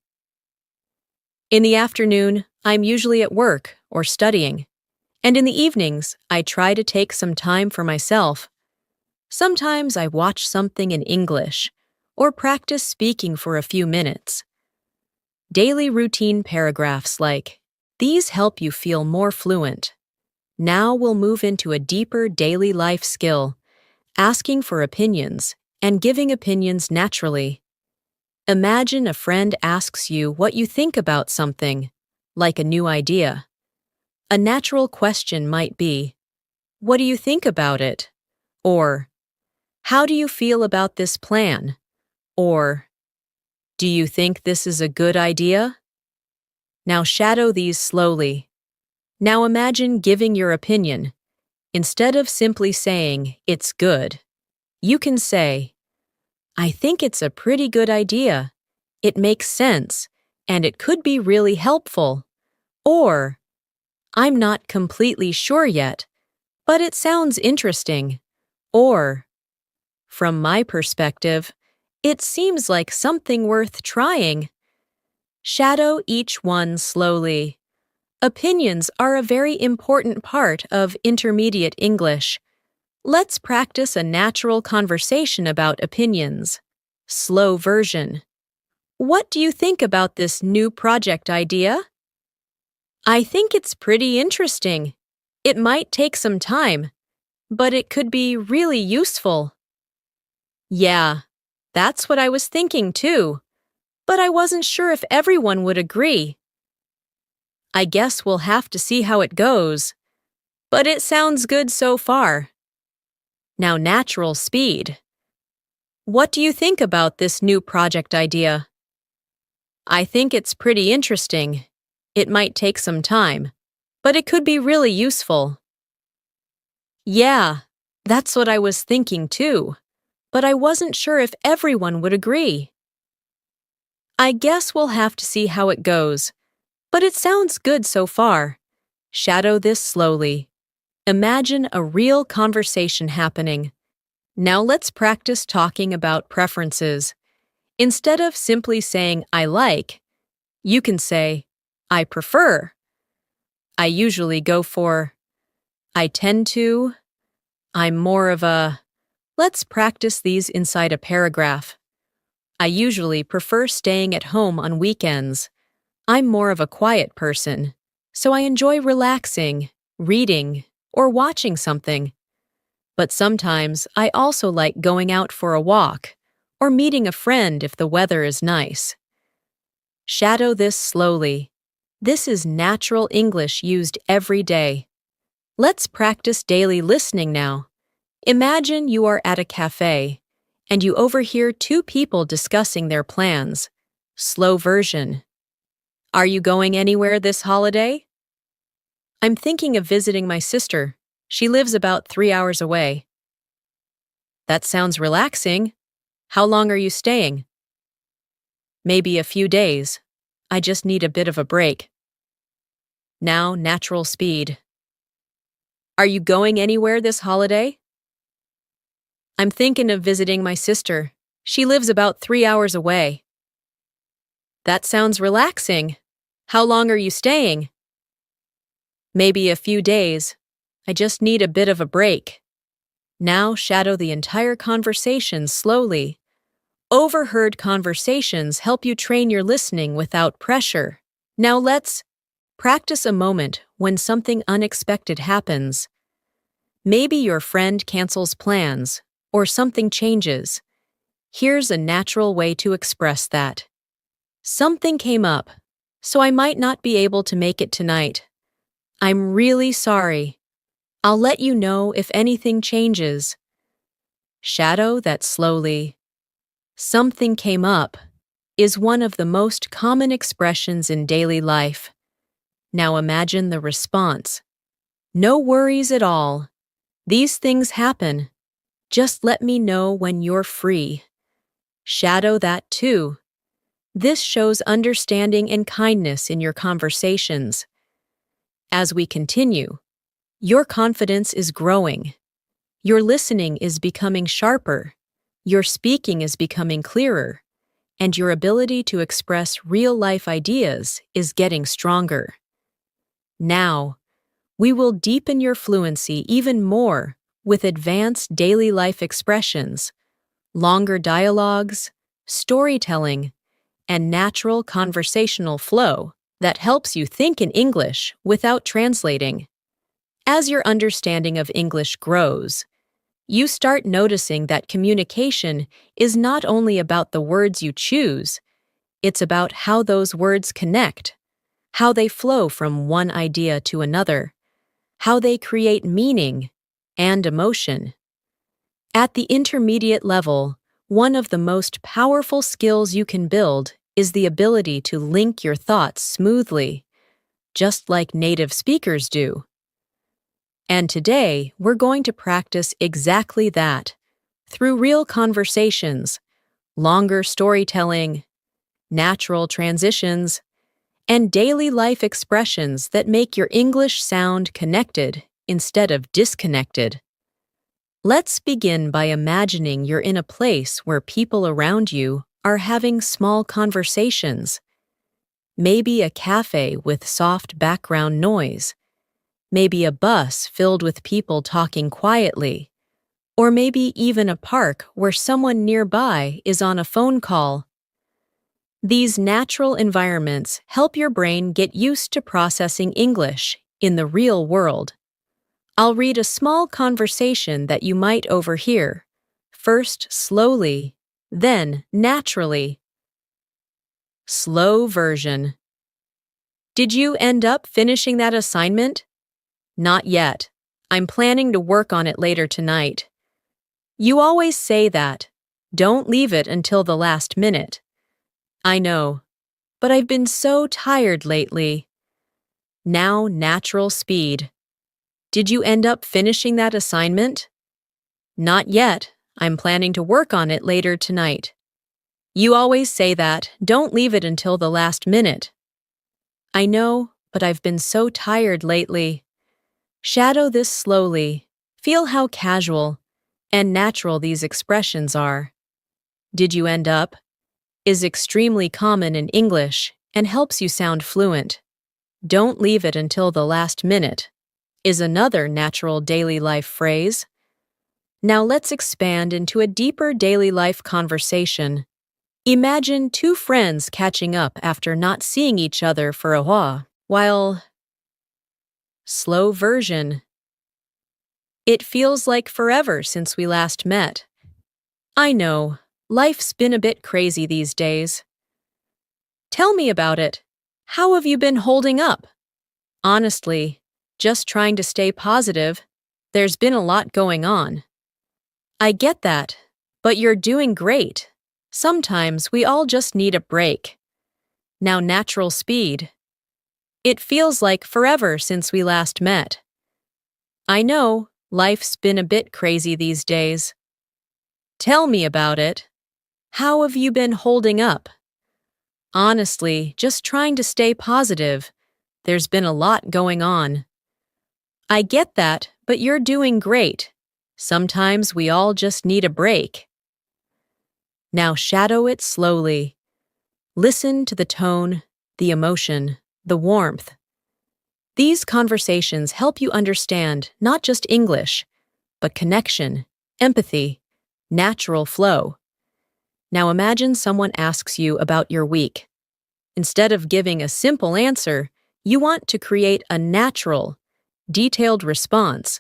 "In the afternoon, I'm usually at work or studying. And in the evenings, I try to take some time for myself. Sometimes I watch something in English or practice speaking for a few minutes." Daily routine paragraphs like, "These help you feel more fluent." Now we'll move into a deeper daily life skill, asking for opinions and giving opinions naturally. Imagine a friend asks you what you think about something, like a new idea. A natural question might be, "What do you think about it?" Or, "How do you feel about this plan?" Or, "Do you think this is a good idea?" Now shadow these slowly. Now imagine giving your opinion. Instead of simply saying, "It's good," you can say, "I think it's a pretty good idea. It makes sense, and it could be really helpful." Or, "I'm not completely sure yet, but it sounds interesting." Or, "From my perspective, it seems like something worth trying." Shadow each one slowly. Opinions are a very important part of intermediate English. Let's practice a natural conversation about opinions. Slow version. "What do you think about this new project idea?" I think it's pretty interesting. It might take some time, but it could be really useful. Yeah, that's what I was thinking too, but I wasn't sure if everyone would agree. I guess we'll have to see how it goes, but it sounds good so far. Now, natural speed. What do you think about this new project idea? I think it's pretty interesting. It might take some time, but it could be really useful. Yeah, that's what I was thinking too, but I wasn't sure if everyone would agree. I guess we'll have to see how it goes, but it sounds good so far. Shadow this slowly. Imagine a real conversation happening. Now let's practice talking about preferences. Instead of simply saying I like, you can say I prefer. I usually go for. I tend to. I'm more of a. Let's practice these inside a paragraph. I usually prefer staying at home on weekends. I'm more of a quiet person, so I enjoy relaxing, reading, or watching something. But sometimes I also like going out for a walk or meeting a friend if the weather is nice. Shadow this slowly. This is natural English used every day. Let's practice daily listening now. Imagine you are at a cafe and you overhear two people discussing their plans. Slow version. Are you going anywhere this holiday? I'm thinking of visiting my sister. She lives about 3 hours away. That sounds relaxing. How long are you staying? Maybe a few days. I just need a bit of a break. Now, natural speed. Are you going anywhere this holiday? I'm thinking of visiting my sister. She lives about 3 hours away. That sounds relaxing. How long are you staying? Maybe a few days. I just need a bit of a break. Now shadow the entire conversation slowly. Overheard conversations help you train your listening without pressure. Now let's practice a moment when something unexpected happens. Maybe your friend cancels plans or something changes. Here's a natural way to express that. Something came up, so I might not be able to make it tonight. I'm really sorry. I'll let you know if anything changes. Shadow that slowly. Something came up is one of the most common expressions in daily life. Now imagine the response. No worries at all. These things happen. Just let me know when you're free. Shadow that too. This shows understanding and kindness in your conversations. As we continue, your confidence is growing. Your listening is becoming sharper. Your speaking is becoming clearer. And your ability to express real-life ideas is getting stronger. Now, we will deepen your fluency even more with advanced daily life expressions, longer dialogues, storytelling, and natural conversational flow that helps you think in English without translating. As your understanding of English grows, you start noticing that communication is not only about the words you choose, it's about how those words connect, how they flow from one idea to another, how they create meaning and emotion. At the intermediate level, one of the most powerful skills you can build is the ability to link your thoughts smoothly, just like native speakers do. And today, we're going to practice exactly that, through real conversations, longer storytelling, natural transitions, and daily life expressions that make your English sound connected instead of disconnected. Let's begin by imagining you're in a place where people around you are having small conversations. Maybe a cafe with soft background noise. Maybe a bus filled with people talking quietly. Or maybe even a park where someone nearby is on a phone call. These natural environments help your brain get used to processing English in the real world. I'll read a small conversation that you might overhear, first slowly, then naturally. Slow version. Did you end up finishing that assignment? Not yet. I'm planning to work on it later tonight. You always say that. Don't leave it until the last minute. I know, but I've been so tired lately. Now natural speed. Did you end up finishing that assignment? Not yet. I'm planning to work on it later tonight. You always say that. Don't leave it until the last minute. I know, but I've been so tired lately. Shadow this slowly. Feel how casual and natural these expressions are. Did you end up? Is extremely common in English and helps you sound fluent. Don't leave it until the last minute is another natural daily life phrase. Now let's expand into a deeper daily life conversation. Imagine two friends catching up after not seeing each other for a while. Slow version. It feels like forever since we last met. I know, life's been a bit crazy these days. Tell me about it. How have you been holding up? Honestly, just trying to stay positive. There's been a lot going on. I get that, but you're doing great. Sometimes we all just need a break. Now natural speed. It feels like forever since we last met. I know, life's been a bit crazy these days. Tell me about it. How have you been holding up? Honestly, just trying to stay positive. There's been a lot going on. I get that, but you're doing great. Sometimes we all just need a break. Now shadow it slowly. Listen to the tone, the emotion, the warmth. These conversations help you understand not just English, but connection, empathy, natural flow. Now imagine someone asks you about your week. Instead of giving a simple answer, you want to create a natural, detailed response.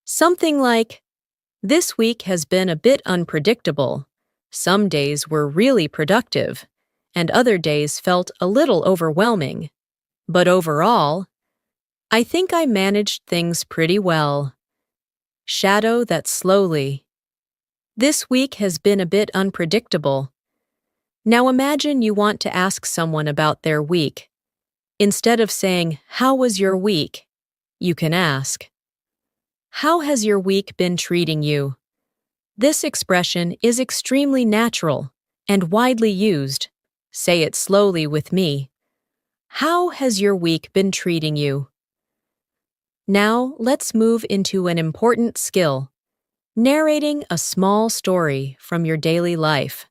Something like, "This week has been a bit unpredictable. Some days were really productive, and other days felt a little overwhelming. But overall, I think I managed things pretty well." Shadow that slowly. This week has been a bit unpredictable. Now imagine you want to ask someone about their week. Instead of saying, "How was your week?" you can ask, "How has your week been treating you?" This expression is extremely natural and widely used. Say it slowly with me. How has your week been treating you? Now let's move into an important skill, narrating a small story from your daily life.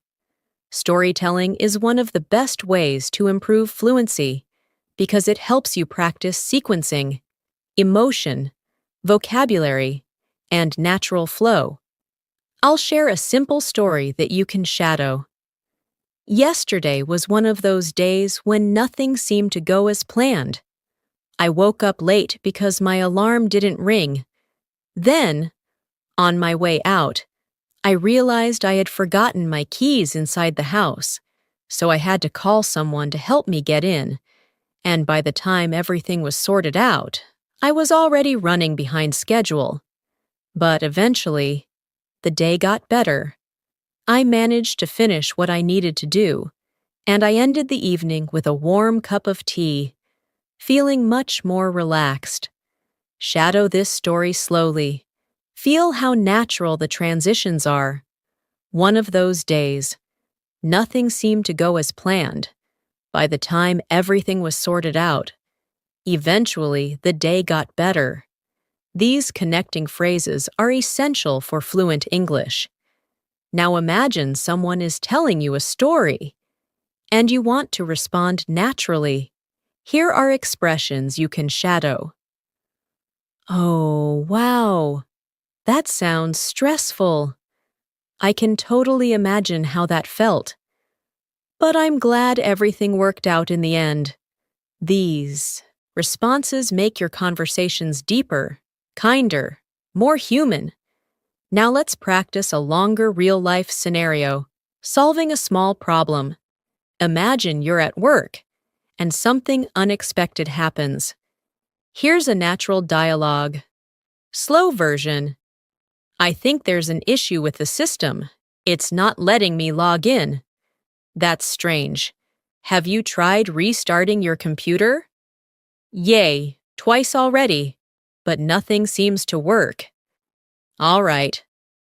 Storytelling is one of the best ways to improve fluency because it helps you practice sequencing, emotion, vocabulary, and natural flow. I'll share a simple story that you can shadow. Yesterday was one of those days when nothing seemed to go as planned. I woke up late because my alarm didn't ring. Then, on my way out, I realized I had forgotten my keys inside the house, so I had to call someone to help me get in, and by the time everything was sorted out, I was already running behind schedule. But eventually, the day got better. I managed to finish what I needed to do, and I ended the evening with a warm cup of tea, feeling much more relaxed. Shadow this story slowly. Feel how natural the transitions are. One of those days. Nothing seemed to go as planned. By the time everything was sorted out, eventually the day got better. These connecting phrases are essential for fluent English. Now imagine someone is telling you a story, and you want to respond naturally. Here are expressions you can shadow. Oh, wow. That sounds stressful. I can totally imagine how that felt. but I'm glad everything worked out in the end. These responses make your conversations deeper, kinder, more human. Now let's practice a longer real-life scenario, solving a small problem. Imagine you're at work, and something unexpected happens. Here's a natural dialogue. Slow version. I think there's an issue with the system. It's not letting me log in. That's strange. Have you tried restarting your computer? Yay, twice already, but nothing seems to work. All right,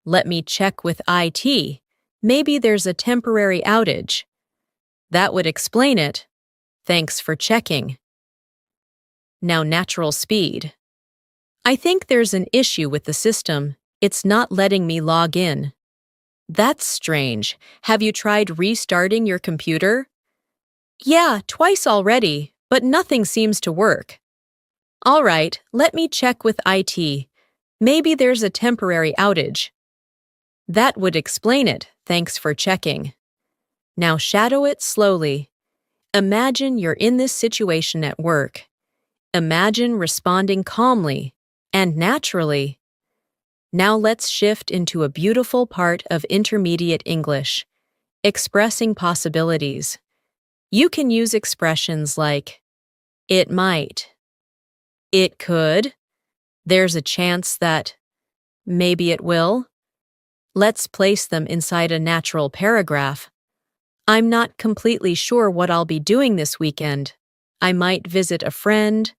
let me check with IT. Maybe there's a temporary outage. That would explain it. Thanks for checking. Now natural speed. I think there's an issue with the system. It's not letting me log in. That's strange. Have you tried restarting your computer? Yeah, twice already, but nothing seems to work. All right, let me check with IT. Maybe there's a temporary outage. That would explain it. Thanks for checking. Now shadow it slowly. Imagine you're in this situation at work. Imagine responding calmly and naturally. Now let's shift into a beautiful part of intermediate English, expressing possibilities. You can use expressions like, it might, it could, there's a chance that, maybe it will. Let's place them inside a natural paragraph. I'm not completely sure what I'll be doing this weekend. I might visit a friend,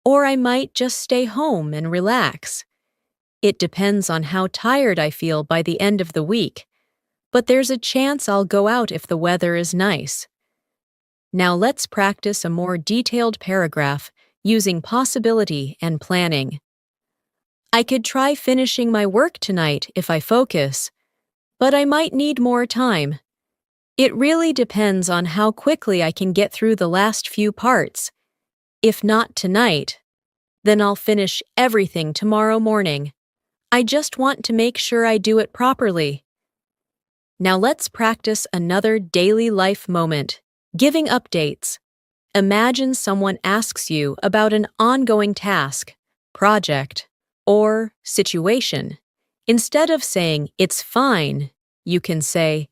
or I might just stay home and relax. It depends on how tired I feel by the end of the week, but there's a chance I'll go out if the weather is nice. Now let's practice a more detailed paragraph using possibility and planning. I could try finishing my work tonight if I focus, but I might need more time. It really depends on how quickly I can get through the last few parts. If not tonight, then I'll finish everything tomorrow morning. I just want to make sure I do it properly. Now let's practice another daily life moment, giving updates. Imagine someone asks you about an ongoing task, project, or situation. Instead of saying, it's fine, you can say,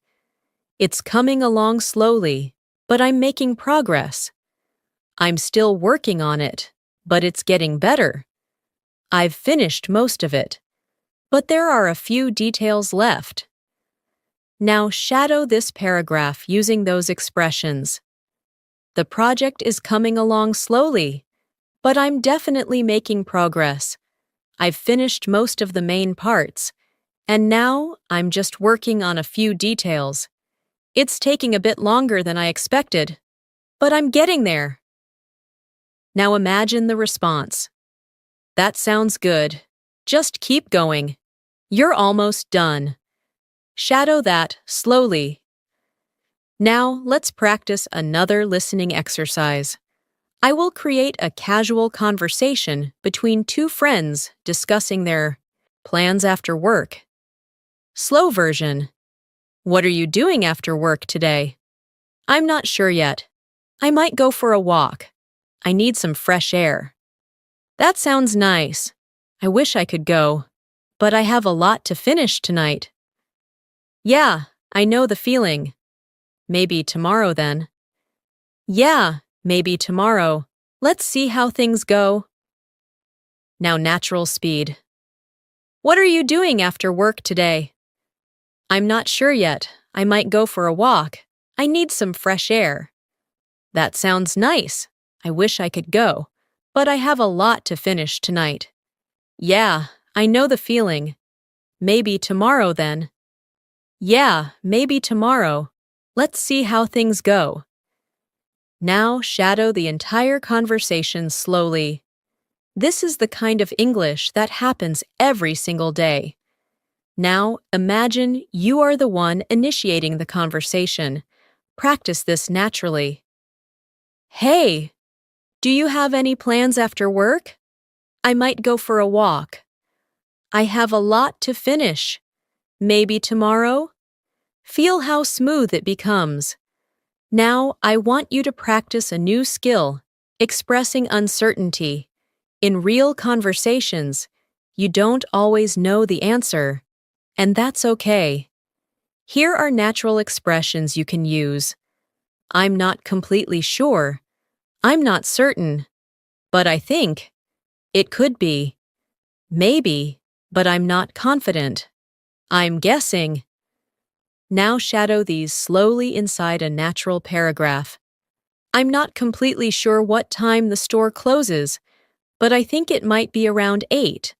it's coming along slowly, but I'm making progress. I'm still working on it, but it's getting better. I've finished most of it, but there are a few details left. Now shadow this paragraph using those expressions. The project is coming along slowly, but I'm definitely making progress. I've finished most of the main parts, and now I'm just working on a few details. It's taking a bit longer than I expected, but I'm getting there. Now imagine the response. That sounds good. Just keep going. You're almost done. Shadow that slowly. Now let's practice another listening exercise. I will create a casual conversation between two friends discussing their plans after work. Slow version. What are you doing after work today? I'm not sure yet. I might go for a walk. I need some fresh air. That sounds nice. I wish I could go, but I have a lot to finish tonight. Yeah, I know the feeling. Maybe tomorrow then. Yeah, maybe tomorrow. Let's see how things go. Now natural speed. What are you doing after work today? I'm not sure yet. I might go for a walk. I need some fresh air. That sounds nice. I wish I could go, but I have a lot to finish tonight. Yeah, I know the feeling. Maybe tomorrow then. Yeah, maybe tomorrow. Let's see how things go. Now shadow the entire conversation slowly. This is the kind of English that happens every single day. Now imagine you are the one initiating the conversation. Practice this naturally. Hey, do you have any plans after work? I might go for a walk. I have a lot to finish. Maybe tomorrow? Feel how smooth it becomes. Now, I want you to practice a new skill, expressing uncertainty. In real conversations, you don't always know the answer, and that's okay. Here are natural expressions you can use. I'm not completely sure. I'm not certain. But I think. It could be. Maybe, but I'm not confident. I'm guessing. Now shadow these slowly inside a natural paragraph. I'm not completely sure what time the store closes, but I think it might be around 8.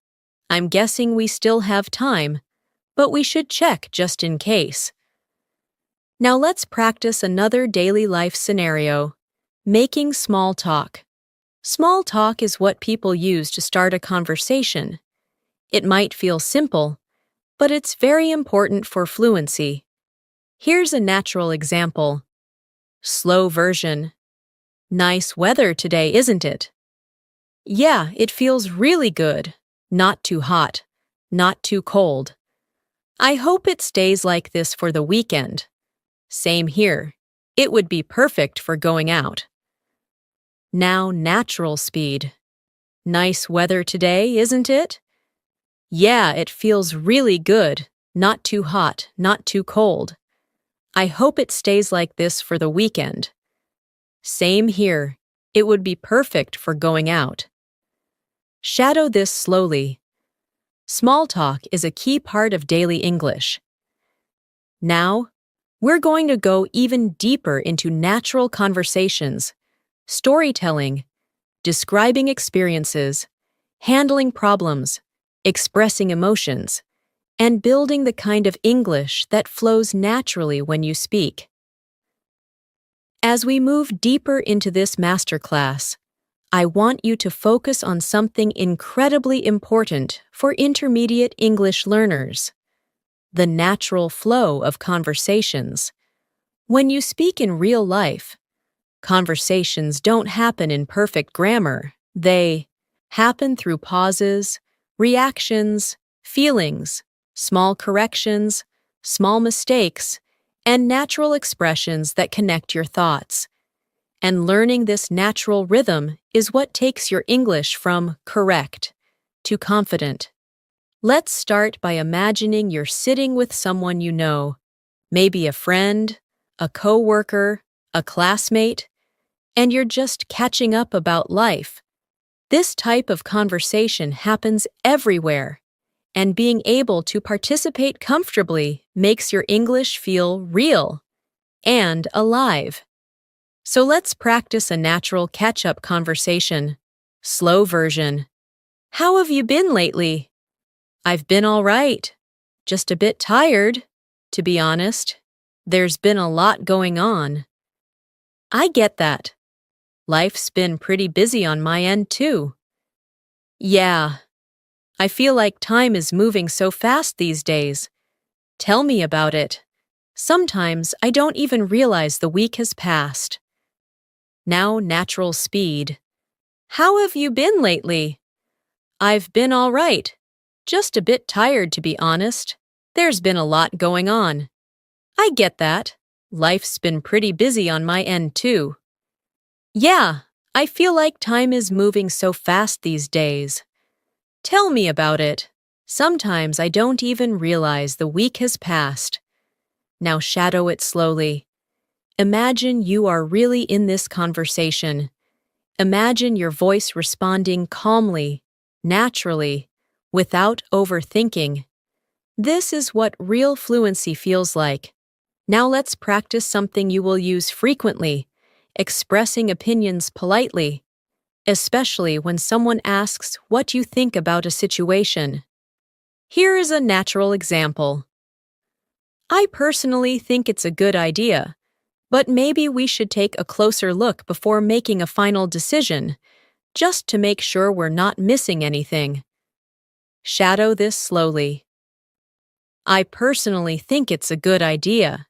I'm guessing we still have time, but we should check just in case. Now let's practice another daily life scenario, making small talk. Small talk is what people use to start a conversation. It might feel simple, but it's very important for fluency. Here's a natural example. Slow version. Nice weather today, isn't it? Yeah, it feels really good. Not too hot, not too cold. I hope it stays like this for the weekend. Same here. It would be perfect for going out. Now natural speed. Nice weather today, isn't it? Yeah, it feels really good. Not too hot, not too cold. I hope it stays like this for the weekend. Same here. It would be perfect for going out. Shadow this slowly. Small talk is a key part of daily English. Now, we're going to go even deeper into natural conversations, storytelling, describing experiences, handling problems, expressing emotions, and building the kind of English that flows naturally when you speak. As we move deeper into this masterclass, I want you to focus on something incredibly important for intermediate English learners: the natural flow of conversations. When you speak in real life, conversations don't happen in perfect grammar. They happen through pauses, reactions, feelings, small corrections, small mistakes, and natural expressions that connect your thoughts. And learning this natural rhythm is what takes your English from correct to confident. Let's start by imagining you're sitting with someone you know, maybe a friend, a coworker, a classmate, and you're just catching up about life. This type of conversation happens everywhere, and being able to participate comfortably makes your English feel real and alive. So let's practice a natural catch-up conversation. Slow version. How have you been lately? I've been all right. Just a bit tired, to be honest. There's been a lot going on. I get that. Life's been pretty busy on my end, too. Yeah. I feel like time is moving so fast these days. Tell me about it. Sometimes I don't even realize the week has passed. Now natural speed. How have you been lately? I've been all right. Just a bit tired, to be honest. There's been a lot going on. I get that. Life's been pretty busy on my end, too. Yeah, I feel like time is moving so fast these days. Tell me about it. Sometimes I don't even realize the week has passed. Now shadow it slowly. Imagine you are really in this conversation. Imagine your voice responding calmly, naturally, without overthinking. This is what real fluency feels like. Now let's practice something you will use frequently, expressing opinions politely, especially when someone asks what you think about a situation. Here is a natural example. I personally think it's a good idea, but maybe we should take a closer look before making a final decision, just to make sure we're not missing anything. Shadow this slowly. I personally think it's a good idea.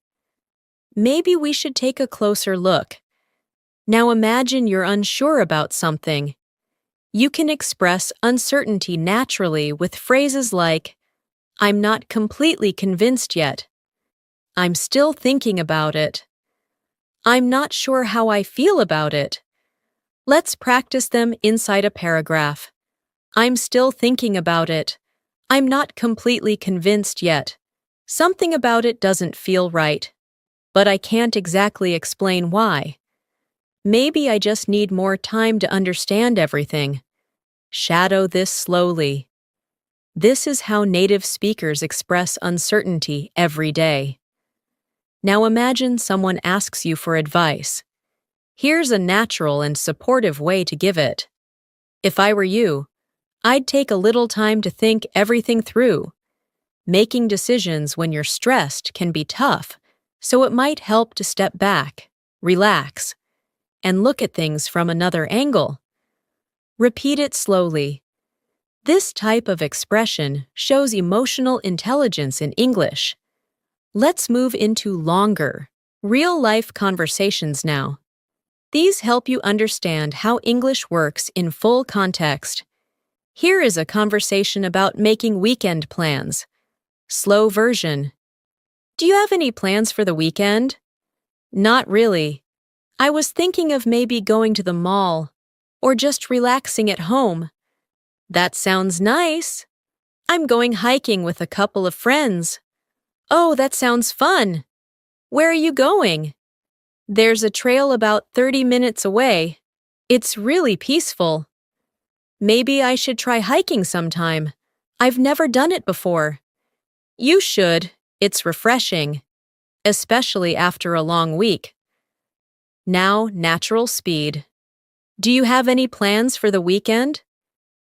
Maybe we should take a closer look. Now imagine you're unsure about something. You can express uncertainty naturally with phrases like, I'm not completely convinced yet. I'm still thinking about it. I'm not sure how I feel about it. Let's practice them inside a paragraph. I'm still thinking about it. I'm not completely convinced yet. Something about it doesn't feel right, but I can't exactly explain why. Maybe I just need more time to understand everything. Shadow this slowly. This is how native speakers express uncertainty every day. Now imagine someone asks you for advice. Here's a natural and supportive way to give it. If I were you, I'd take a little time to think everything through. Making decisions when you're stressed can be tough, so it might help to step back, relax, and look at things from another angle. Repeat it slowly. This type of expression shows emotional intelligence in English. Let's move into longer, real-life conversations now. These help you understand how English works in full context. Here is a conversation about making weekend plans. Slow version. Do you have any plans for the weekend? Not really. I was thinking of maybe going to the mall or just relaxing at home. That sounds nice. I'm going hiking with a couple of friends. Oh, that sounds fun. Where are you going? There's a trail about 30 minutes away. It's really peaceful. Maybe I should try hiking sometime. I've never done it before. You should. It's refreshing, especially after a long week. Now, natural speed. Do you have any plans for the weekend?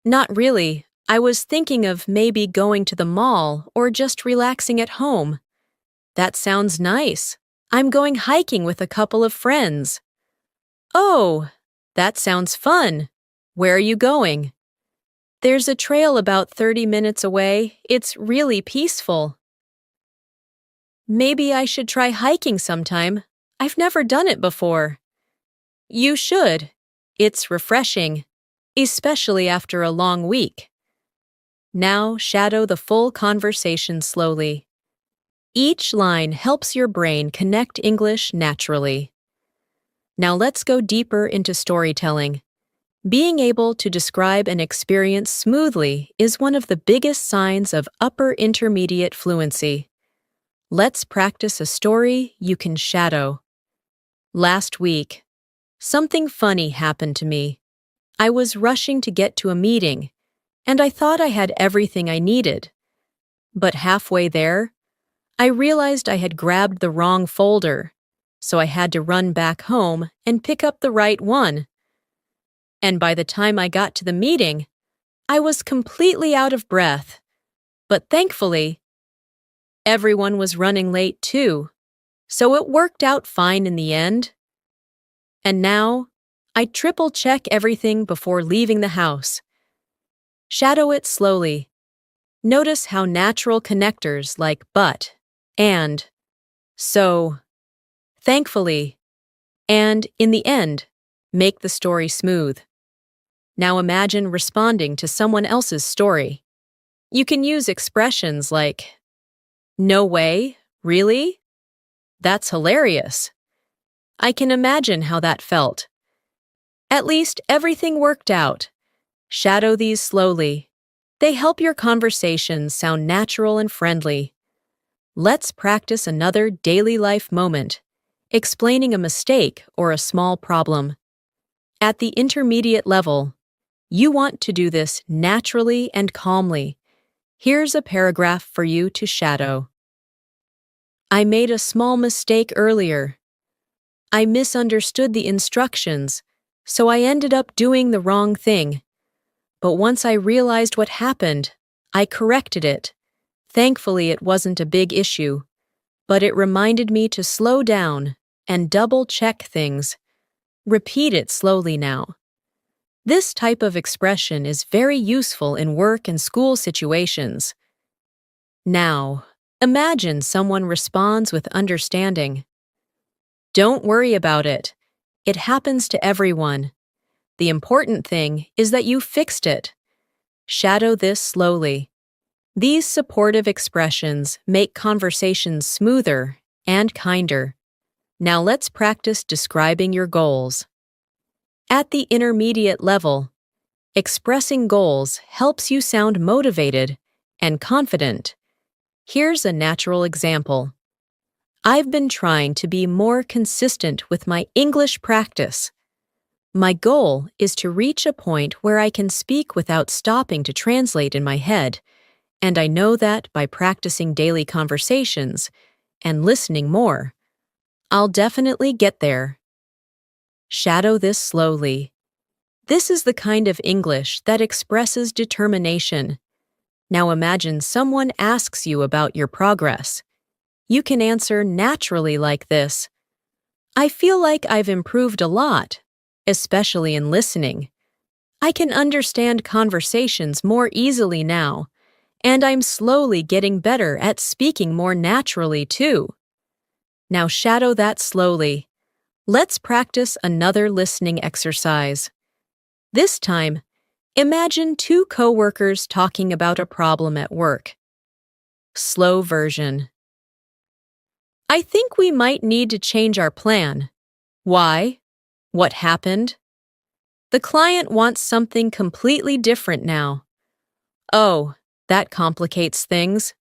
Not really. I was thinking of maybe going to the mall or just relaxing at home. That sounds nice. I'm going hiking with a couple of friends. Oh, that sounds fun. Where are you going? There's a trail about 30 minutes away. It's really peaceful. Maybe I should try hiking sometime. I've never done it before. You should. It's refreshing, especially after a long week. Now shadow the full conversation slowly. Each line helps your brain connect English naturally. Now let's go deeper into storytelling. Being able to describe an experience smoothly is one of the biggest signs of upper intermediate fluency. Let's practice a story you can shadow. Last week, something funny happened to me. I was rushing to get to a meeting, and I thought I had everything I needed. But halfway there, I realized I had grabbed the wrong folder, so I had to run back home and pick up the right one. And by the time I got to the meeting, I was completely out of breath. But thankfully, everyone was running late too, so it worked out fine in the end. And now, I triple-check everything before leaving the house. Shadow it slowly. Notice how natural connectors like but, and, so, thankfully, and in the end, make the story smooth. Now imagine responding to someone else's story. You can use expressions like, "No way, really? That's hilarious. I can imagine how that felt. At least everything worked out." Shadow these slowly. They help your conversations sound natural and friendly. Let's practice another daily life moment, explaining a mistake or a small problem. At the intermediate level, you want to do this naturally and calmly. Here's a paragraph for you to shadow. I made a small mistake earlier. I misunderstood the instructions, so I ended up doing the wrong thing. But once I realized what happened, I corrected it. Thankfully, it wasn't a big issue, but it reminded me to slow down and double-check things. Repeat it slowly now. This type of expression is very useful in work and school situations. Now, imagine someone responds with understanding. Don't worry about it. It happens to everyone. The important thing is that you fixed it. Shadow this slowly. These supportive expressions make conversations smoother and kinder. Now let's practice describing your goals. At the intermediate level, expressing goals helps you sound motivated and confident. Here's a natural example. I've been trying to be more consistent with my English practice. My goal is to reach a point where I can speak without stopping to translate in my head, and I know that by practicing daily conversations and listening more, I'll definitely get there. Shadow this slowly. This is the kind of English that expresses determination. Now imagine someone asks you about your progress. You can answer naturally like this. I feel like I've improved a lot, especially in listening. I can understand conversations more easily now, and I'm slowly getting better at speaking more naturally too. Now shadow that slowly. Let's practice another listening exercise. This time, imagine two coworkers talking about a problem at work. Slow version. I think we might need to change our plan. Why? What happened? The client wants something completely different now. Oh, that complicates things.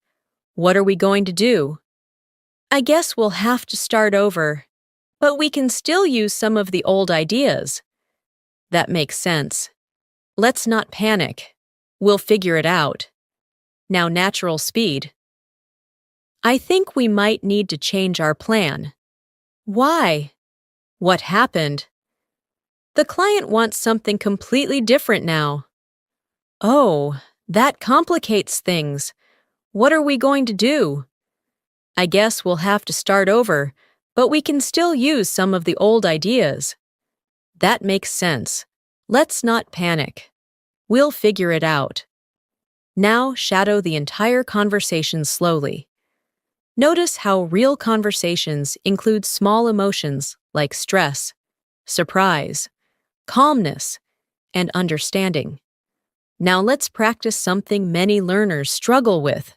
What are we going to do? I guess we'll have to start over, but we can still use some of the old ideas. That makes sense. Let's not panic. We'll figure it out. Now natural speed. I think we might need to change our plan. Why? What happened? The client wants something completely different now. Oh, that complicates things. What are we going to do? I guess we'll have to start over, but we can still use some of the old ideas. That makes sense. Let's not panic. We'll figure it out. Now shadow the entire conversation slowly. Notice how real conversations include small emotions like stress, surprise, calmness, and understanding. Now let's practice something many learners struggle with,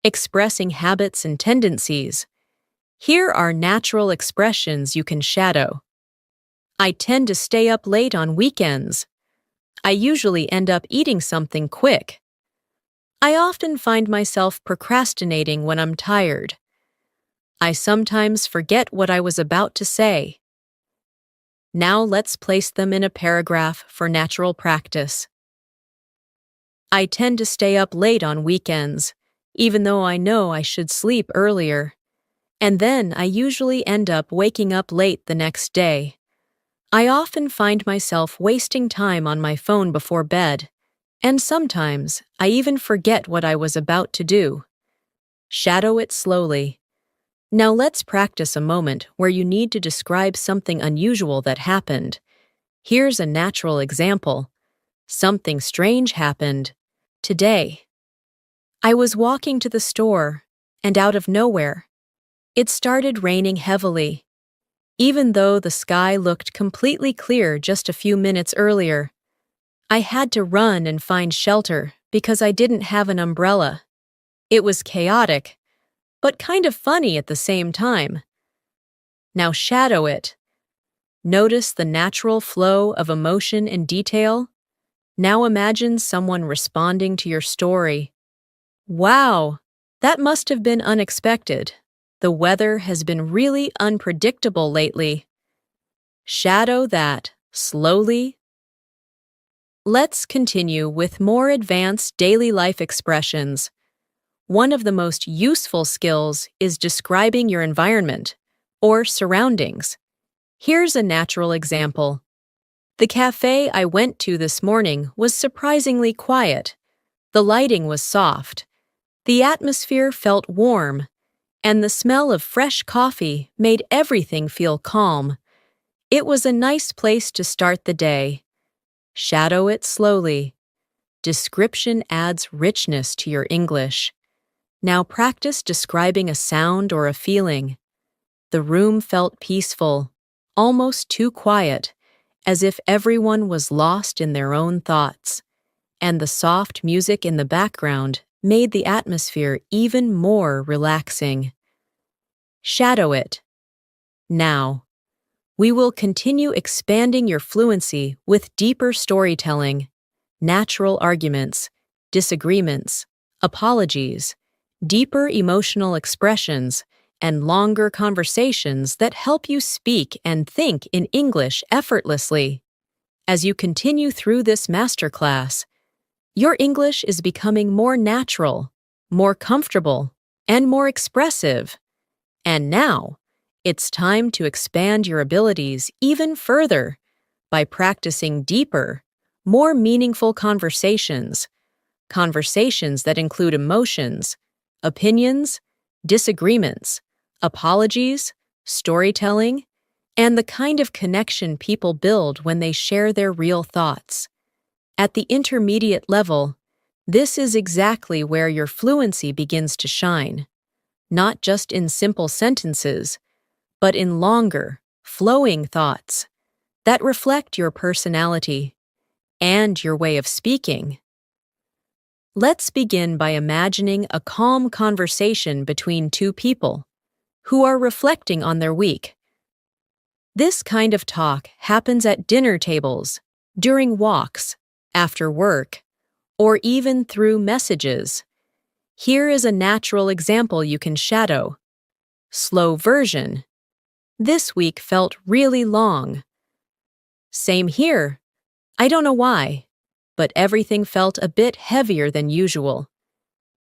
expressing habits and tendencies. Here are natural expressions you can shadow. I tend to stay up late on weekends. I usually end up eating something quick. I often find myself procrastinating when I'm tired. I sometimes forget what I was about to say. Now let's place them in a paragraph for natural practice. I tend to stay up late on weekends, even though I know I should sleep earlier. And then I usually end up waking up late the next day. I often find myself wasting time on my phone before bed, and sometimes I even forget what I was about to do. Shadow it slowly. Now let's practice a moment where you need to describe something unusual that happened. Here's a natural example. Something strange happened today. I was walking to the store, and out of nowhere, it started raining heavily. Even though the sky looked completely clear just a few minutes earlier, I had to run and find shelter because I didn't have an umbrella. It was chaotic, but kind of funny at the same time. Now shadow it. Notice the natural flow of emotion and detail. Now imagine someone responding to your story. Wow, that must have been unexpected. The weather has been really unpredictable lately. Shadow that slowly. Let's continue with more advanced daily life expressions. One of the most useful skills is describing your environment, or surroundings. Here's a natural example. The cafe I went to this morning was surprisingly quiet. The lighting was soft. The atmosphere felt warm, and the smell of fresh coffee made everything feel calm. It was a nice place to start the day. Shadow it slowly. Description adds richness to your English. Now practice describing a sound or a feeling. The room felt peaceful, almost too quiet, as if everyone was lost in their own thoughts, and the soft music in the background made the atmosphere even more relaxing. Shadow it. Now, we will continue expanding your fluency with deeper storytelling, natural arguments, disagreements, apologies, deeper emotional expressions, and longer conversations that help you speak and think in English effortlessly. As you continue through this masterclass, your English is becoming more natural, more comfortable, and more expressive. And now, it's time to expand your abilities even further by practicing deeper, more meaningful conversations that include emotions, opinions, disagreements, apologies, storytelling, and the kind of connection people build when they share their real thoughts. At the intermediate level, this is exactly where your fluency begins to shine, not just in simple sentences, but in longer, flowing thoughts that reflect your personality and your way of speaking. Let's begin by imagining a calm conversation between two people who are reflecting on their week. This kind of talk happens at dinner tables, during walks, after work, or even through messages. Here is a natural example you can shadow. Slow version. This week felt really long. Same here. I don't know why, but everything felt a bit heavier than usual.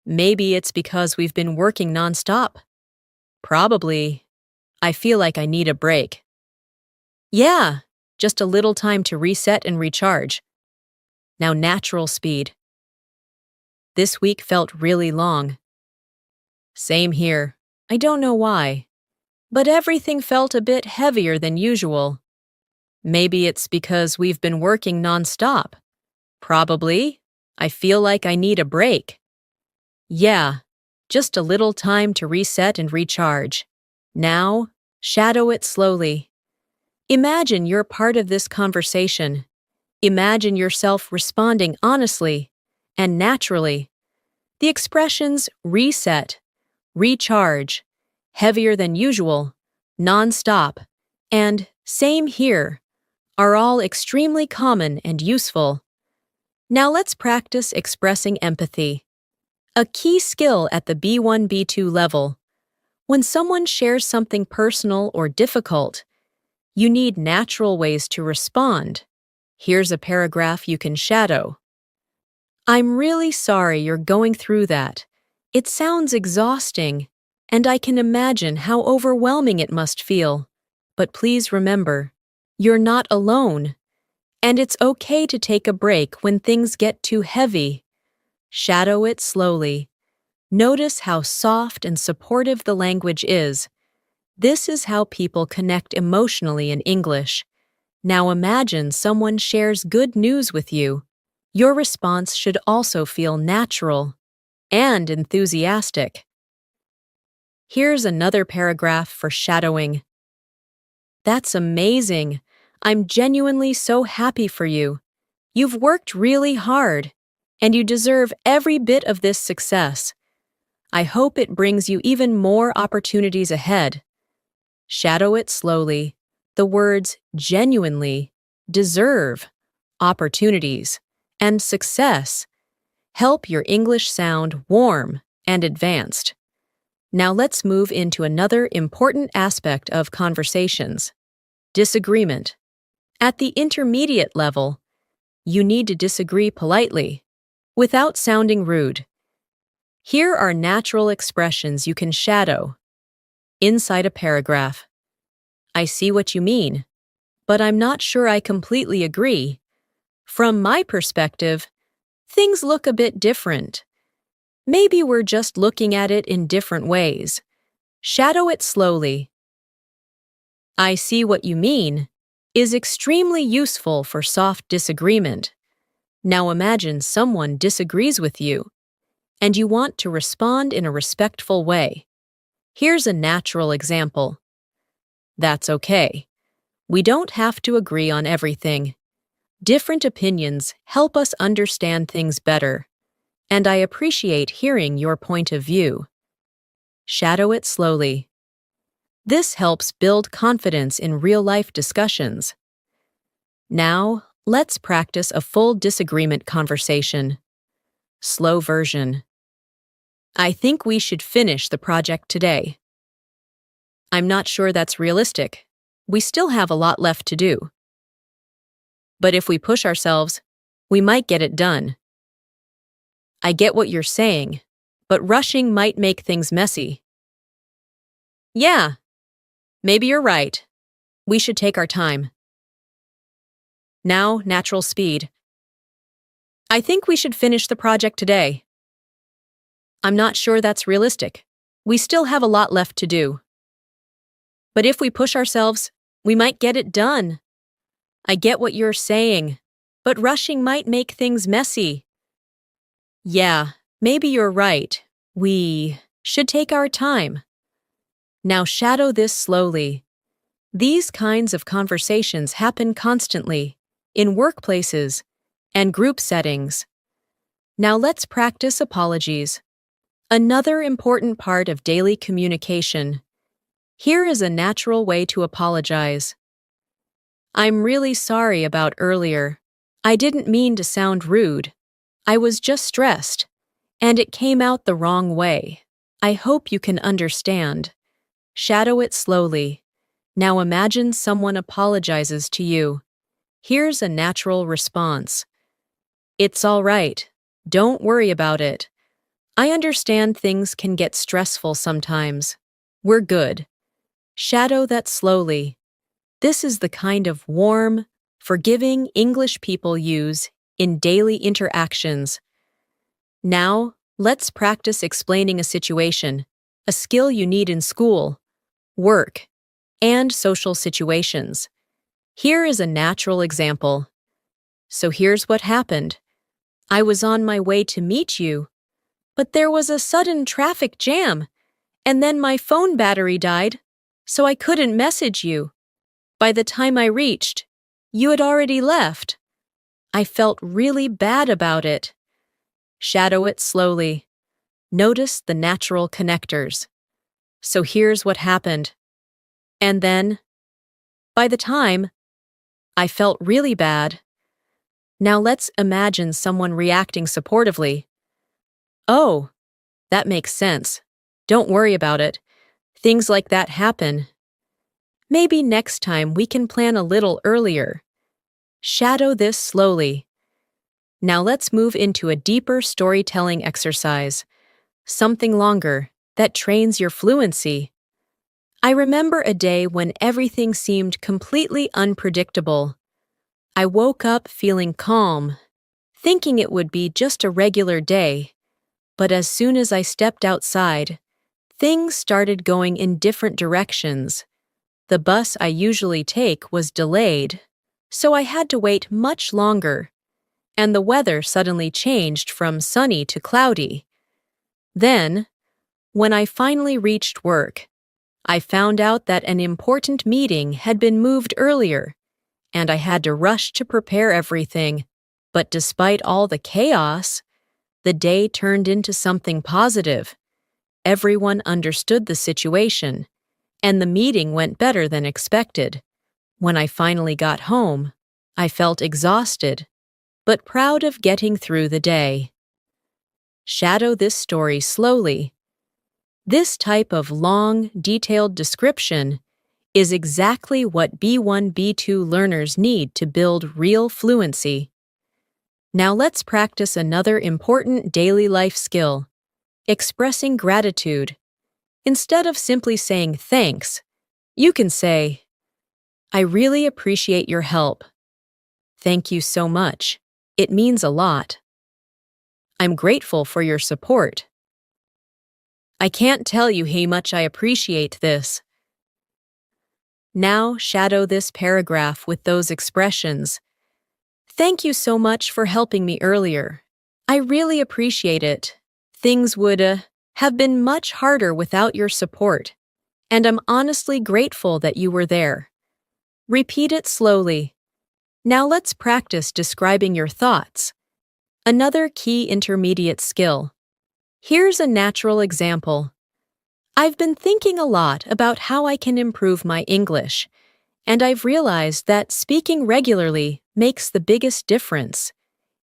Maybe it's because we've been working nonstop. Probably. I feel like I need a break. Yeah, just a little time to reset and recharge. Now natural speed. This week felt really long. Same here. I don't know why, but everything felt a bit heavier than usual. Maybe it's because we've been working nonstop. Probably. I feel like I need a break. Yeah, just a little time to reset and recharge. Now, shadow it slowly. Imagine you're part of this conversation. Imagine yourself responding honestly and naturally. The expressions reset, recharge, heavier than usual, non-stop, and same here are all extremely common and useful. Now let's practice expressing empathy. A key skill at the B1-B2 level. When someone shares something personal or difficult, you need natural ways to respond. Here's a paragraph you can shadow. I'm really sorry you're going through that. It sounds exhausting, and I can imagine how overwhelming it must feel. But please remember, you're not alone, and it's okay to take a break when things get too heavy. Shadow it slowly. Notice how soft and supportive the language is. This is how people connect emotionally in English. Now imagine someone shares good news with you. Your response should also feel natural and enthusiastic. Here's another paragraph for shadowing. That's amazing. I'm genuinely so happy for you. You've worked really hard, and you deserve every bit of this success. I hope it brings you even more opportunities ahead. Shadow it slowly. The words genuinely, deserve, opportunities, and success help your English sound warm and advanced. Now let's move into another important aspect of conversations. Disagreement. At the intermediate level, you need to disagree politely, without sounding rude. Here are natural expressions you can shadow. Inside a paragraph. I see what you mean, but I'm not sure I completely agree. From my perspective, things look a bit different. Maybe we're just looking at it in different ways. Shadow it slowly. I see what you mean is extremely useful for soft disagreement. Now imagine someone disagrees with you, and you want to respond in a respectful way. Here's a natural example. That's okay. We don't have to agree on everything. Different opinions help us understand things better, and I appreciate hearing your point of view. Shadow it slowly. This helps build confidence in real-life discussions. Now, let's practice a full disagreement conversation. Slow version. I think we should finish the project today. I'm not sure that's realistic. We still have a lot left to do. But if we push ourselves, we might get it done. I get what you're saying, but rushing might make things messy. Yeah, maybe you're right. We should take our time. Now, natural speed. I think we should finish the project today. I'm not sure that's realistic. We still have a lot left to do. But if we push ourselves, we might get it done. I get what you're saying, but rushing might make things messy. Yeah, maybe you're right. We should take our time. Now shadow this slowly. These kinds of conversations happen constantly, in workplaces and group settings. Now let's practice apologies. Another important part of daily communication. Here is a natural way to apologize. I'm really sorry about earlier. I didn't mean to sound rude. I was just stressed, and it came out the wrong way. I hope you can understand. Shadow it slowly. Now imagine someone apologizes to you. Here's a natural response. It's all right. Don't worry about it. I understand things can get stressful sometimes. We're good. Shadow that slowly. This is the kind of warm, forgiving English people use in daily interactions. Now, let's practice explaining a situation, a skill you need in school, work, and social situations. Here is a natural example. So here's what happened. I was on my way to meet you, but there was a sudden traffic jam, and then my phone battery died, so I couldn't message you. By the time I reached, you had already left. I felt really bad about it. Shadow it slowly. Notice the natural connectors. So here's what happened. And then, by the time, I felt really bad. Now let's imagine someone reacting supportively. Oh, that makes sense. Don't worry about it. Things like that happen. Maybe next time we can plan a little earlier. Shadow this slowly. Now let's move into a deeper storytelling exercise. Something longer that trains your fluency. I remember a day when everything seemed completely unpredictable. I woke up feeling calm, thinking it would be just a regular day. But as soon as I stepped outside, things started going in different directions. The bus I usually take was delayed, so I had to wait much longer, and the weather suddenly changed from sunny to cloudy. Then, when I finally reached work, I found out that an important meeting had been moved earlier, and I had to rush to prepare everything. But despite all the chaos, the day turned into something positive. Everyone understood the situation, and the meeting went better than expected. When I finally got home, I felt exhausted, but proud of getting through the day. Shadow this story slowly. This type of long, detailed description is exactly what B1, B2 learners need to build real fluency. Now let's practice another important daily life skill, expressing gratitude. Instead of simply saying thanks, you can say, I really appreciate your help. Thank you so much. It means a lot. I'm grateful for your support. I can't tell you how much I appreciate this. Now shadow this paragraph with those expressions. Thank you so much for helping me earlier. I really appreciate it. Things would have been much harder without your support, and I'm honestly grateful that you were there. Repeat it slowly. Now let's practice describing your thoughts. Another key intermediate skill. Here's a natural example. I've been thinking a lot about how I can improve my English, and I've realized that speaking regularly makes the biggest difference.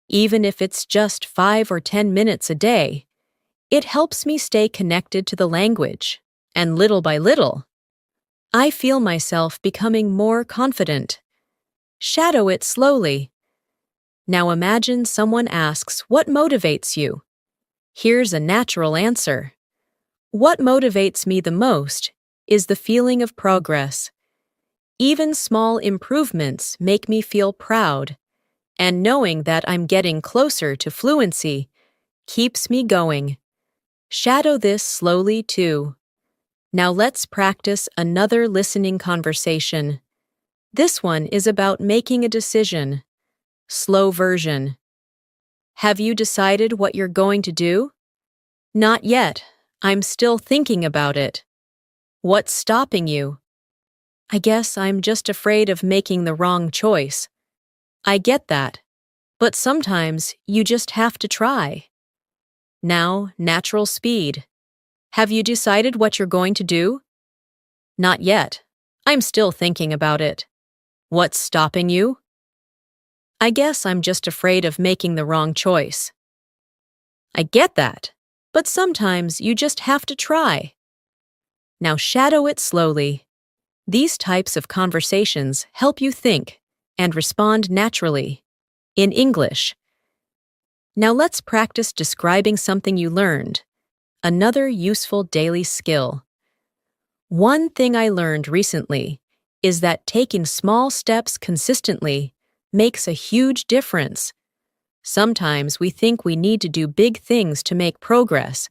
Even if it's just 5 or 10 minutes a day, it helps me stay connected to the language, and little by little, I feel myself becoming more confident. Shadow it slowly. Now imagine someone asks, "What motivates you?" Here's a natural answer. What motivates me the most is the feeling of progress. Even small improvements make me feel proud, and knowing that I'm getting closer to fluency keeps me going. Shadow this slowly too. Now let's practice another listening conversation. This one is about making a decision. Slow version. Have you decided what you're going to do? Not yet. I'm still thinking about it. What's stopping you? I guess I'm just afraid of making the wrong choice. I get that. But sometimes you just have to try. Now, natural speed. Have you decided what you're going to do? Not yet. I'm still thinking about it. What's stopping you? I guess I'm just afraid of making the wrong choice. I get that. But sometimes you just have to try. Now shadow it slowly. These types of conversations help you think and respond naturally. In English. Now let's practice describing something you learned. Another useful daily skill. One thing I learned recently is that taking small steps consistently makes a huge difference. Sometimes we think we need to do big things to make progress,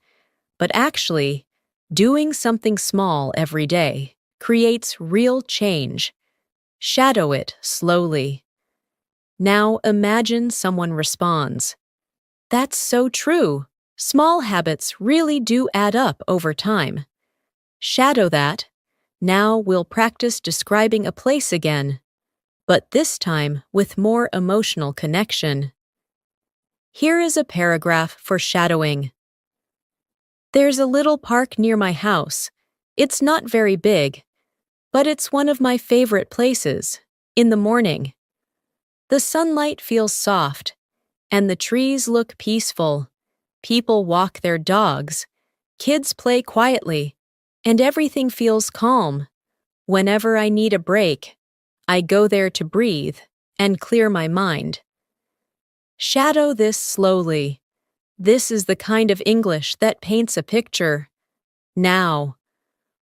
but actually, doing something small every day creates real change. Shadow it slowly. Now imagine someone responds. That's so true. Small habits really do add up over time. Shadow that. Now we'll practice describing a place again, but this time with more emotional connection. Here is a paragraph for shadowing. There's a little park near my house. It's not very big, but it's one of my favorite places. In the morning, the sunlight feels soft, and the trees look peaceful. People walk their dogs, kids play quietly, and everything feels calm. Whenever I need a break, I go there to breathe and clear my mind. Shadow this slowly. This is the kind of English that paints a picture. Now,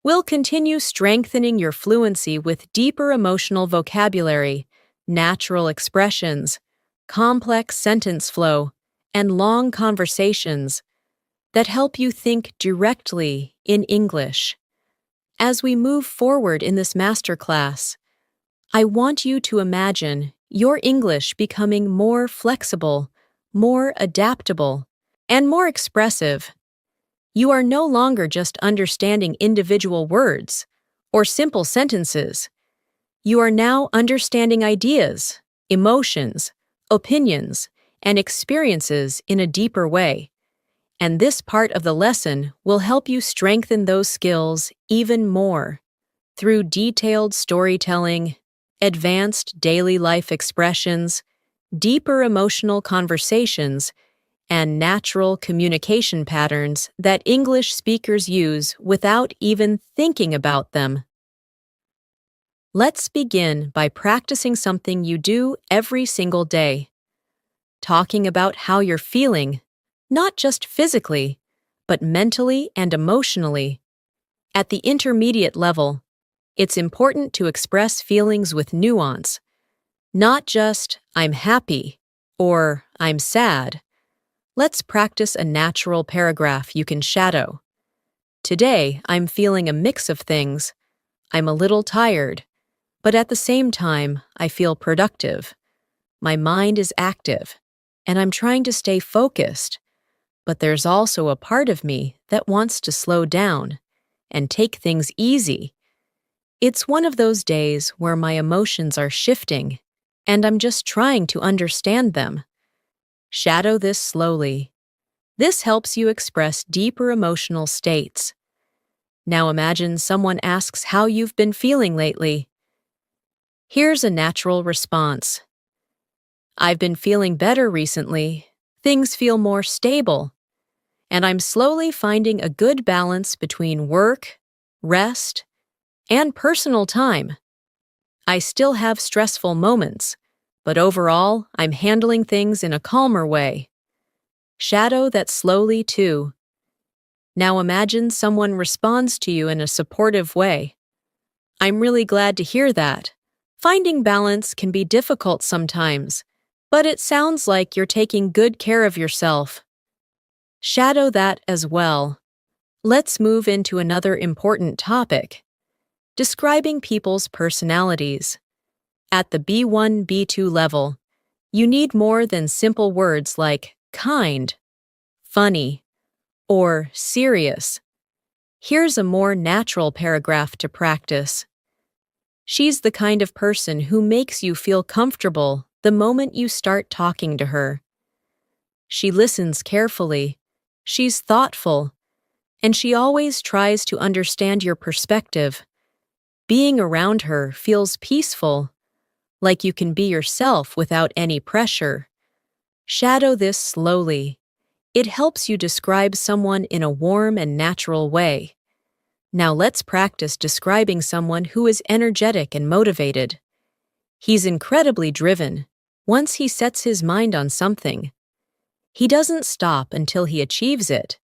we'll continue strengthening your fluency with deeper emotional vocabulary, natural expressions, complex sentence flow, and long conversations that help you think directly in English. As we move forward in this masterclass, I want you to imagine your English becoming more flexible, more adaptable, and more expressive. You are no longer just understanding individual words or simple sentences. You are now understanding ideas, emotions, opinions, and experiences in a deeper way. And this part of the lesson will help you strengthen those skills even more through detailed storytelling, advanced daily life expressions, deeper emotional conversations, and natural communication patterns that English speakers use without even thinking about them. Let's begin by practicing something you do every single day. Talking about how you're feeling, not just physically, but mentally and emotionally. At the intermediate level, it's important to express feelings with nuance, not just "I'm happy" or "I'm sad." Let's practice a natural paragraph you can shadow. Today, I'm feeling a mix of things. I'm a little tired, but at the same time, I feel productive. My mind is active, and I'm trying to stay focused. But there's also a part of me that wants to slow down and take things easy. It's one of those days where my emotions are shifting, and I'm just trying to understand them. Shadow this slowly. This helps you express deeper emotional states. Now imagine someone asks how you've been feeling lately. Here's a natural response. I've been feeling better recently. Things feel more stable. And I'm slowly finding a good balance between work, rest, and personal time. I still have stressful moments, but overall, I'm handling things in a calmer way. Shadow that slowly, too. Now imagine someone responds to you in a supportive way. I'm really glad to hear that. Finding balance can be difficult sometimes, but it sounds like you're taking good care of yourself. Shadow that as well. Let's move into another important topic. Describing people's personalities. At the B1, B2 level, you need more than simple words like kind, funny, or serious. Here's a more natural paragraph to practice. She's the kind of person who makes you feel comfortable the moment you start talking to her. She listens carefully, she's thoughtful, and she always tries to understand your perspective. Being around her feels peaceful, like you can be yourself without any pressure. Shadow this slowly. It helps you describe someone in a warm and natural way. Now let's practice describing someone who is energetic and motivated. He's incredibly driven. Once he sets his mind on something, he doesn't stop until he achieves it.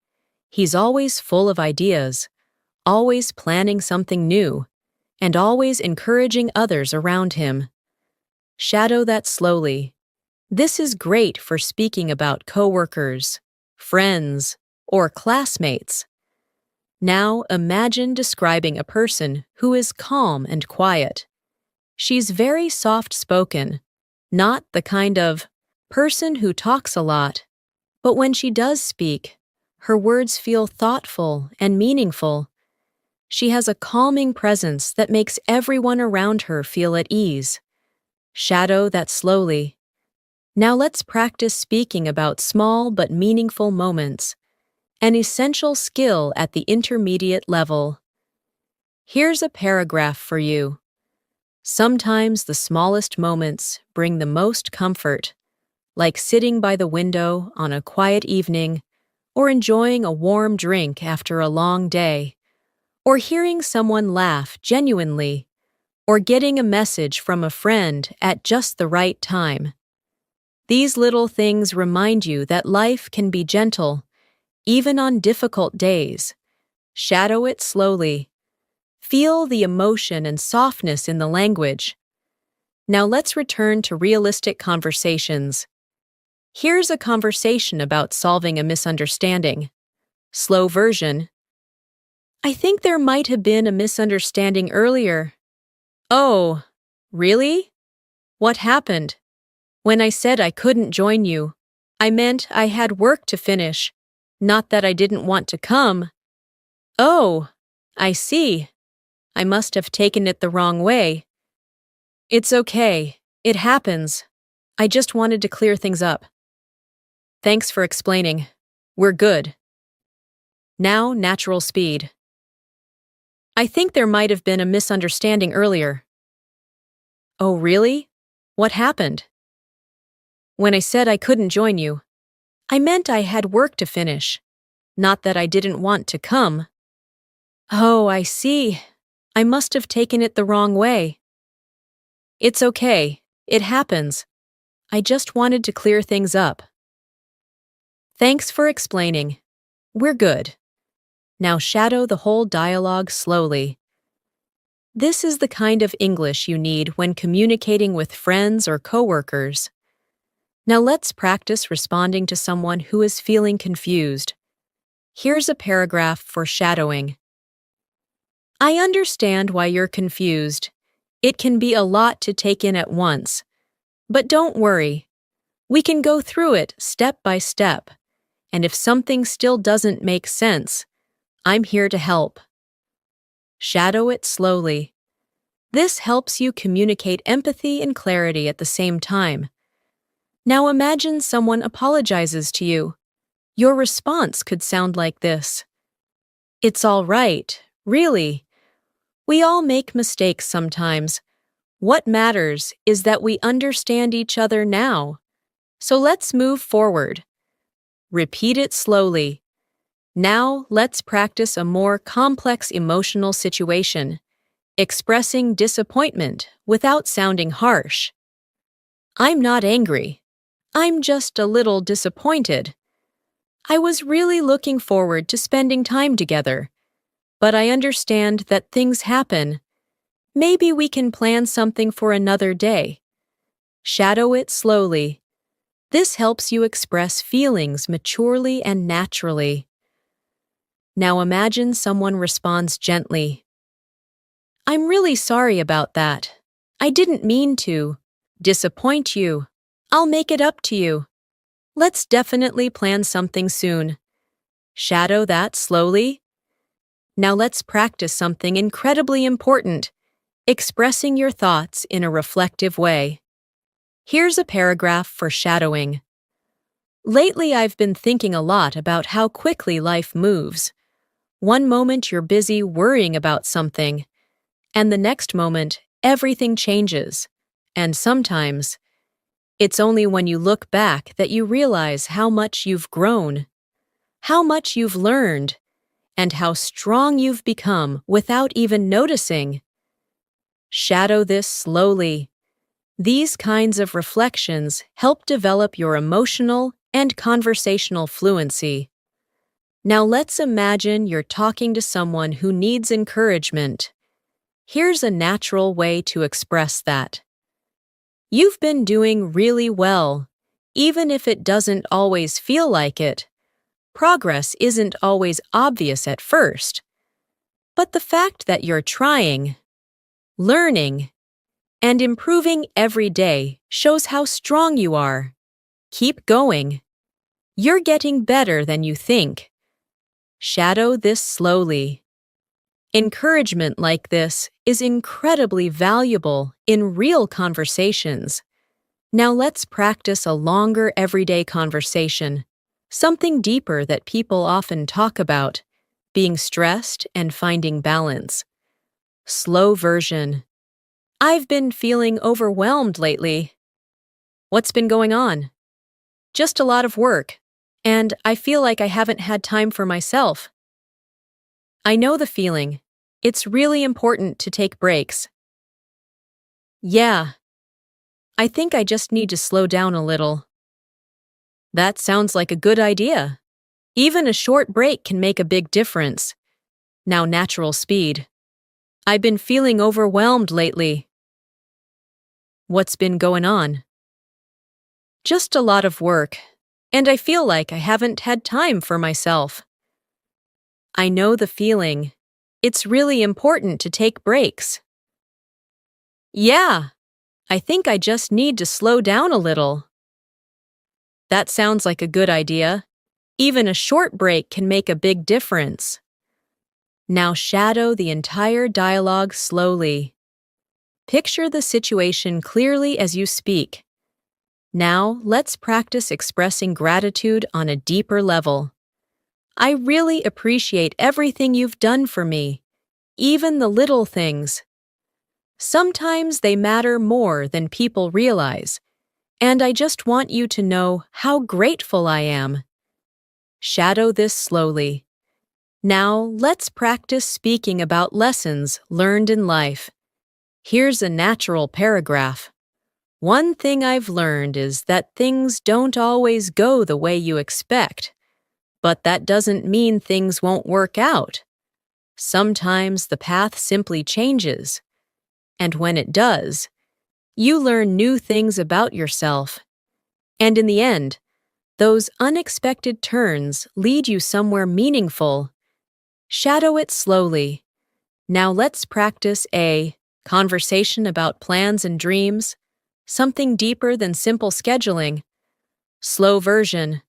He's always full of ideas, always planning something new, and always encouraging others around him. Shadow that slowly. This is great for speaking about coworkers, friends, or classmates. Now imagine describing a person who is calm and quiet. She's very soft-spoken, not the kind of person who talks a lot, but when she does speak, her words feel thoughtful and meaningful. She has a calming presence that makes everyone around her feel at ease. Shadow that slowly. Now let's practice speaking about small but meaningful moments, an essential skill at the intermediate level. Here's a paragraph for you. Sometimes the smallest moments bring the most comfort, like sitting by the window on a quiet evening, or enjoying a warm drink after a long day, or hearing someone laugh genuinely, or getting a message from a friend at just the right time. These little things remind you that life can be gentle, even on difficult days. Shadow it slowly. Feel the emotion and softness in the language. Now let's return to realistic conversations. Here's a conversation about solving a misunderstanding. Slow version. I think there might have been a misunderstanding earlier. Oh, really? What happened? When I said I couldn't join you, I meant I had work to finish, not that I didn't want to come. Oh, I see. I must have taken it the wrong way. It's okay. It happens. I just wanted to clear things up. Thanks for explaining. We're good. Now, natural speed. I think there might have been a misunderstanding earlier. Oh, really? What happened? When I said I couldn't join you, I meant I had work to finish, not that I didn't want to come. Oh, I see. I must have taken it the wrong way. It's okay. It happens. I just wanted to clear things up. Thanks for explaining. We're good. Now shadow the whole dialogue slowly. This is the kind of English you need when communicating with friends or coworkers. Now let's practice responding to someone who is feeling confused. Here's a paragraph for shadowing. I understand why you're confused. It can be a lot to take in at once. But don't worry. We can go through it step by step. And if something still doesn't make sense, I'm here to help. Shadow it slowly. This helps you communicate empathy and clarity at the same time. Now imagine someone apologizes to you. Your response could sound like this. It's all right. Really, we all make mistakes sometimes. What matters is that we understand each other now. So let's move forward. Repeat it slowly. Now let's practice a more complex emotional situation, expressing disappointment without sounding harsh. I'm not angry. I'm just a little disappointed. I was really looking forward to spending time together, but I understand that things happen. Maybe we can plan something for another day. Shadow it slowly. This helps you express feelings maturely and naturally. Now imagine someone responds gently. I'm really sorry about that. I didn't mean to disappoint you. I'll make it up to you. Let's definitely plan something soon. Shadow that slowly. Now let's practice something incredibly important, expressing your thoughts in a reflective way. Here's a paragraph for shadowing. Lately, I've been thinking a lot about how quickly life moves. One moment you're busy worrying about something, and the next moment, everything changes. And sometimes, it's only when you look back that you realize how much you've grown, how much you've learned, and how strong you've become without even noticing. Shadow this slowly. These kinds of reflections help develop your emotional and conversational fluency. Now let's imagine you're talking to someone who needs encouragement. Here's a natural way to express that. You've been doing really well, even if it doesn't always feel like it. Progress isn't always obvious at first, but the fact that you're trying, learning, and improving every day shows how strong you are. Keep going. You're getting better than you think. Shadow this slowly. Encouragement like this is incredibly valuable in real conversations. Now let's practice a longer everyday conversation, something deeper that people often talk about, being stressed and finding balance. Slow version. I've been feeling overwhelmed lately. What's been going on? Just a lot of work, and I feel like I haven't had time for myself. I know the feeling. It's really important to take breaks. Yeah, I think I just need to slow down a little. That sounds like a good idea. Even a short break can make a big difference. Now natural speed. I've been feeling overwhelmed lately. What's been going on? Just a lot of work, and I feel like I haven't had time for myself. I know the feeling. It's really important to take breaks. Yeah, I think I just need to slow down a little. That sounds like a good idea. Even a short break can make a big difference. Now shadow the entire dialogue slowly. Picture the situation clearly as you speak. Now, let's practice expressing gratitude on a deeper level. I really appreciate everything you've done for me, even the little things. Sometimes they matter more than people realize, and I just want you to know how grateful I am. Shadow this slowly. Now, let's practice speaking about lessons learned in life. Here's a natural paragraph. One thing I've learned is that things don't always go the way you expect, but that doesn't mean things won't work out. Sometimes the path simply changes, and when it does, you learn new things about yourself. And in the end, those unexpected turns lead you somewhere meaningful. Shadow it slowly. Now let's practice a conversation about plans and dreams, something deeper than simple scheduling. Slow version.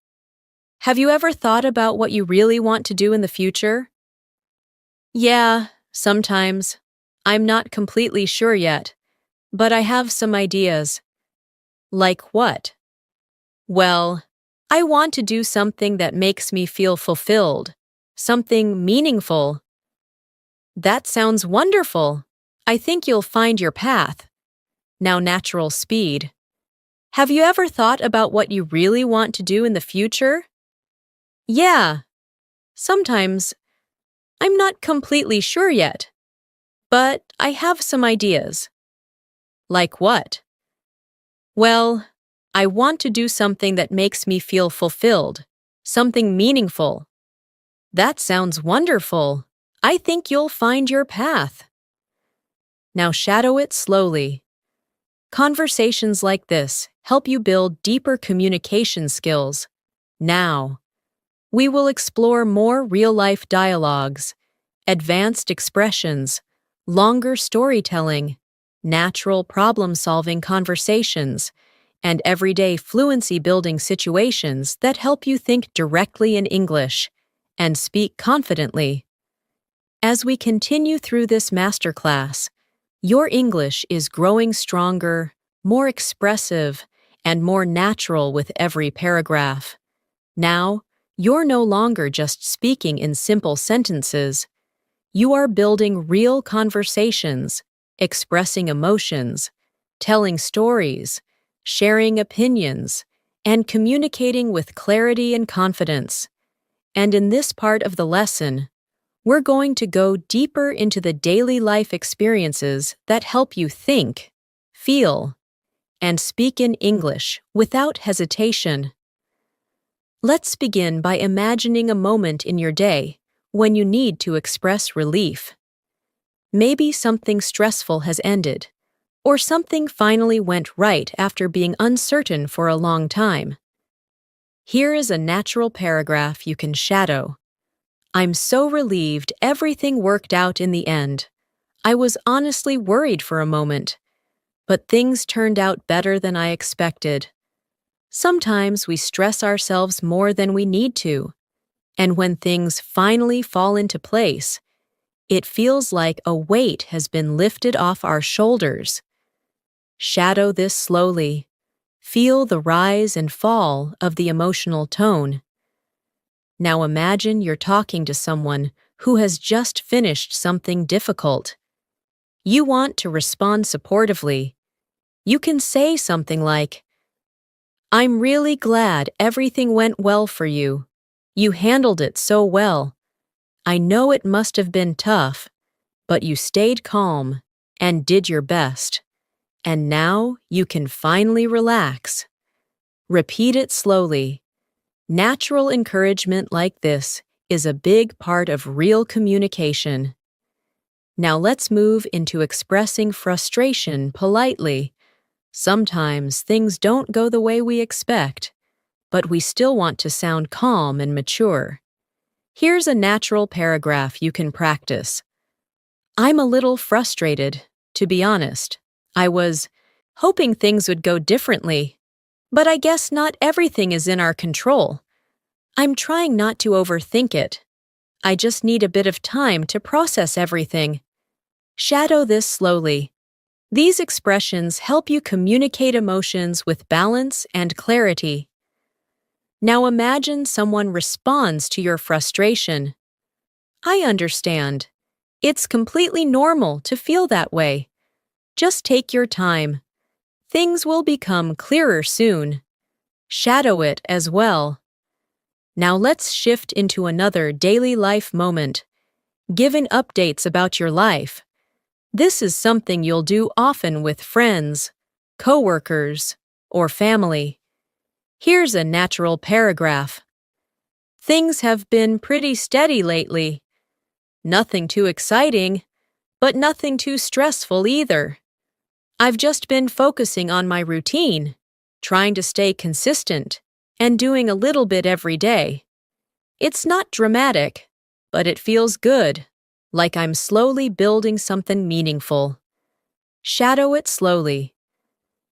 Have you ever thought about what you really want to do in the future? Yeah, sometimes. I'm not completely sure yet, but I have some ideas. Like what? Well, I want to do something that makes me feel fulfilled, something meaningful. That sounds wonderful. I think you'll find your path. Now, natural speed. Have you ever thought about what you really want to do in the future? Yeah, sometimes. I'm not completely sure yet, but I have some ideas. Like what? Well, I want to do something that makes me feel fulfilled, something meaningful. That sounds wonderful. I think you'll find your path. Now shadow it slowly. Conversations like this help you build deeper communication skills. Now, we will explore more real-life dialogues, advanced expressions, longer storytelling, natural problem-solving conversations, and everyday fluency-building situations that help you think directly in English and speak confidently. As we continue through this masterclass, your English is growing stronger, more expressive, and more natural with every paragraph. Now, you're no longer just speaking in simple sentences. You are building real conversations, expressing emotions, telling stories, sharing opinions, and communicating with clarity and confidence. And in this part of the lesson, we're going to go deeper into the daily life experiences that help you think, feel, and speak in English without hesitation. Let's begin by imagining a moment in your day when you need to express relief. Maybe something stressful has ended, or something finally went right after being uncertain for a long time. Here is a natural paragraph you can shadow. I'm so relieved everything worked out in the end. I was honestly worried for a moment, but things turned out better than I expected. Sometimes we stress ourselves more than we need to, and when things finally fall into place, it feels like a weight has been lifted off our shoulders. Shadow this slowly. Feel the rise and fall of the emotional tone. Now imagine you're talking to someone who has just finished something difficult. You want to respond supportively. You can say something like, "I'm really glad everything went well for you. You handled it so well. I know it must have been tough, but you stayed calm and did your best. And now you can finally relax." Repeat it slowly. Natural encouragement like this is a big part of real communication. Now let's move into expressing frustration politely. Sometimes things don't go the way we expect, but we still want to sound calm and mature. Here's a natural paragraph you can practice. I'm a little frustrated, to be honest. I was hoping things would go differently, but I guess not everything is in our control. I'm trying not to overthink it. I just need a bit of time to process everything. Shadow this slowly. These expressions help you communicate emotions with balance and clarity. Now imagine someone responds to your frustration. I understand. It's completely normal to feel that way. Just take your time. Things will become clearer soon. Shadow it as well. Now let's shift into another daily life moment. Giving updates about your life. This is something you'll do often with friends, coworkers, or family. Here's a natural paragraph. Things have been pretty steady lately. Nothing too exciting, but nothing too stressful either. I've just been focusing on my routine, trying to stay consistent, and doing a little bit every day. It's not dramatic, but it feels good, like I'm slowly building something meaningful. Shadow it slowly.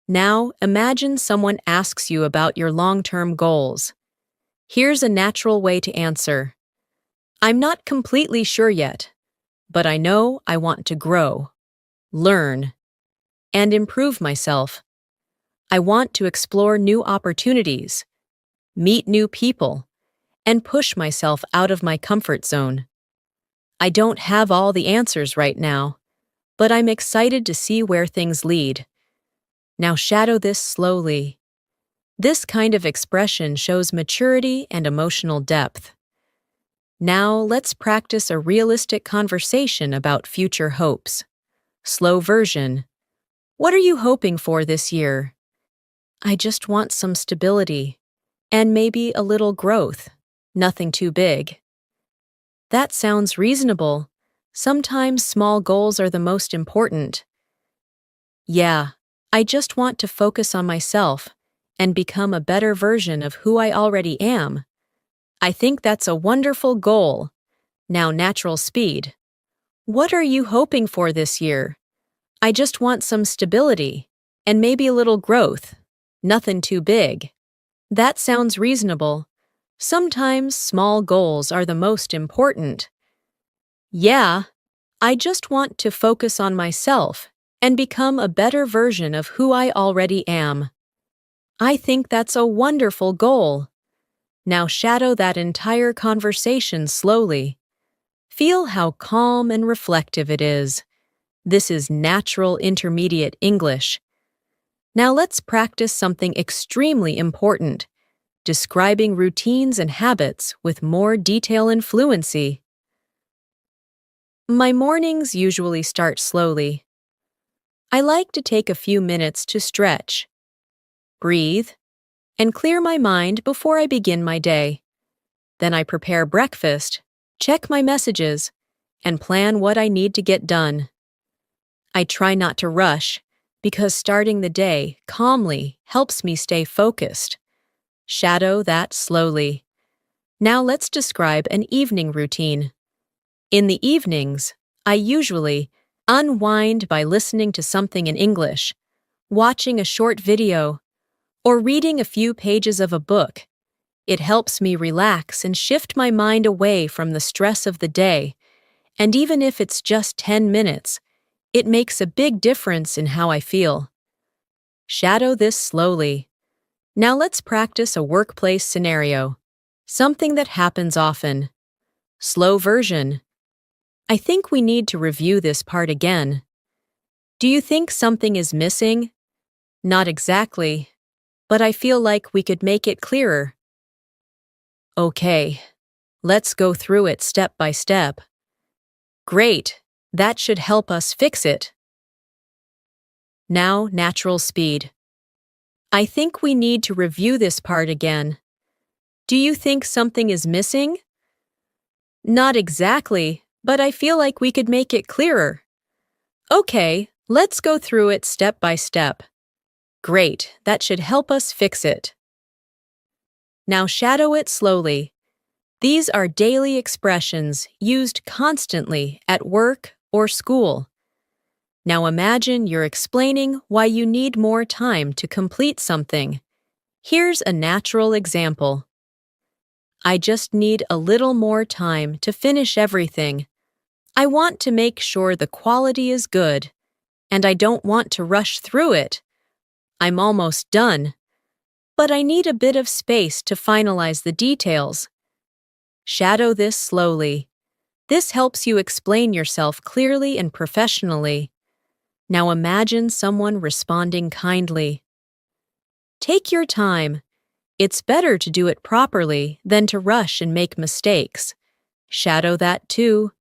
Now imagine someone asks you about your long-term goals. Here's a natural way to answer. I'm not completely sure yet, but I know I want to grow, learn, and improve myself. I want to explore new opportunities, meet new people, and push myself out of my comfort zone. I don't have all the answers right now, but I'm excited to see where things lead. Now shadow this slowly. This kind of expression shows maturity and emotional depth. Now let's practice a realistic conversation about future hopes. Slow version. What are you hoping for this year? I just want some stability. And maybe a little growth. Nothing too big. That sounds reasonable. Sometimes small goals are the most important. Yeah, I just want to focus on myself and become a better version of who I already am. I think that's a wonderful goal. Now natural speed. What are you hoping for this year? I just want some stability and maybe a little growth. Nothing too big. That sounds reasonable. Sometimes small goals are the most important. Yeah, I just want to focus on myself and become a better version of who I already am. I think that's a wonderful goal. Now shadow that entire conversation slowly. Feel how calm and reflective it is. This is natural intermediate English. Now let's practice something extremely important, describing routines and habits with more detail and fluency. My mornings usually start slowly. I like to take a few minutes to stretch, breathe, and clear my mind before I begin my day. Then I prepare breakfast, check my messages, and plan what I need to get done. I try not to rush, because starting the day calmly helps me stay focused. Shadow that slowly. Now let's describe an evening routine. In the evenings, I usually unwind by listening to something in English, watching a short video, or reading a few pages of a book. It helps me relax and shift my mind away from the stress of the day, and even if it's just 10 minutes, it makes a big difference in how I feel. Shadow this slowly. Now let's practice a workplace scenario, something that happens often. Slow version. I think we need to review this part again. Do you think something is missing? Not exactly, but I feel like we could make it clearer. Okay, let's go through it step by step. Great, that should help us fix it. Now, natural speed. I think we need to review this part again. Do you think something is missing? Not exactly, but I feel like we could make it clearer. Okay, let's go through it step by step. Great, that should help us fix it. Now shadow it slowly. These are daily expressions used constantly at work or school. Now imagine you're explaining why you need more time to complete something. Here's a natural example. I just need a little more time to finish everything. I want to make sure the quality is good, and I don't want to rush through it. I'm almost done, but I need a bit of space to finalize the details. Shadow this slowly. This helps you explain yourself clearly and professionally. Now imagine someone responding kindly. Take your time. It's better to do it properly than to rush and make mistakes. Shadow that too.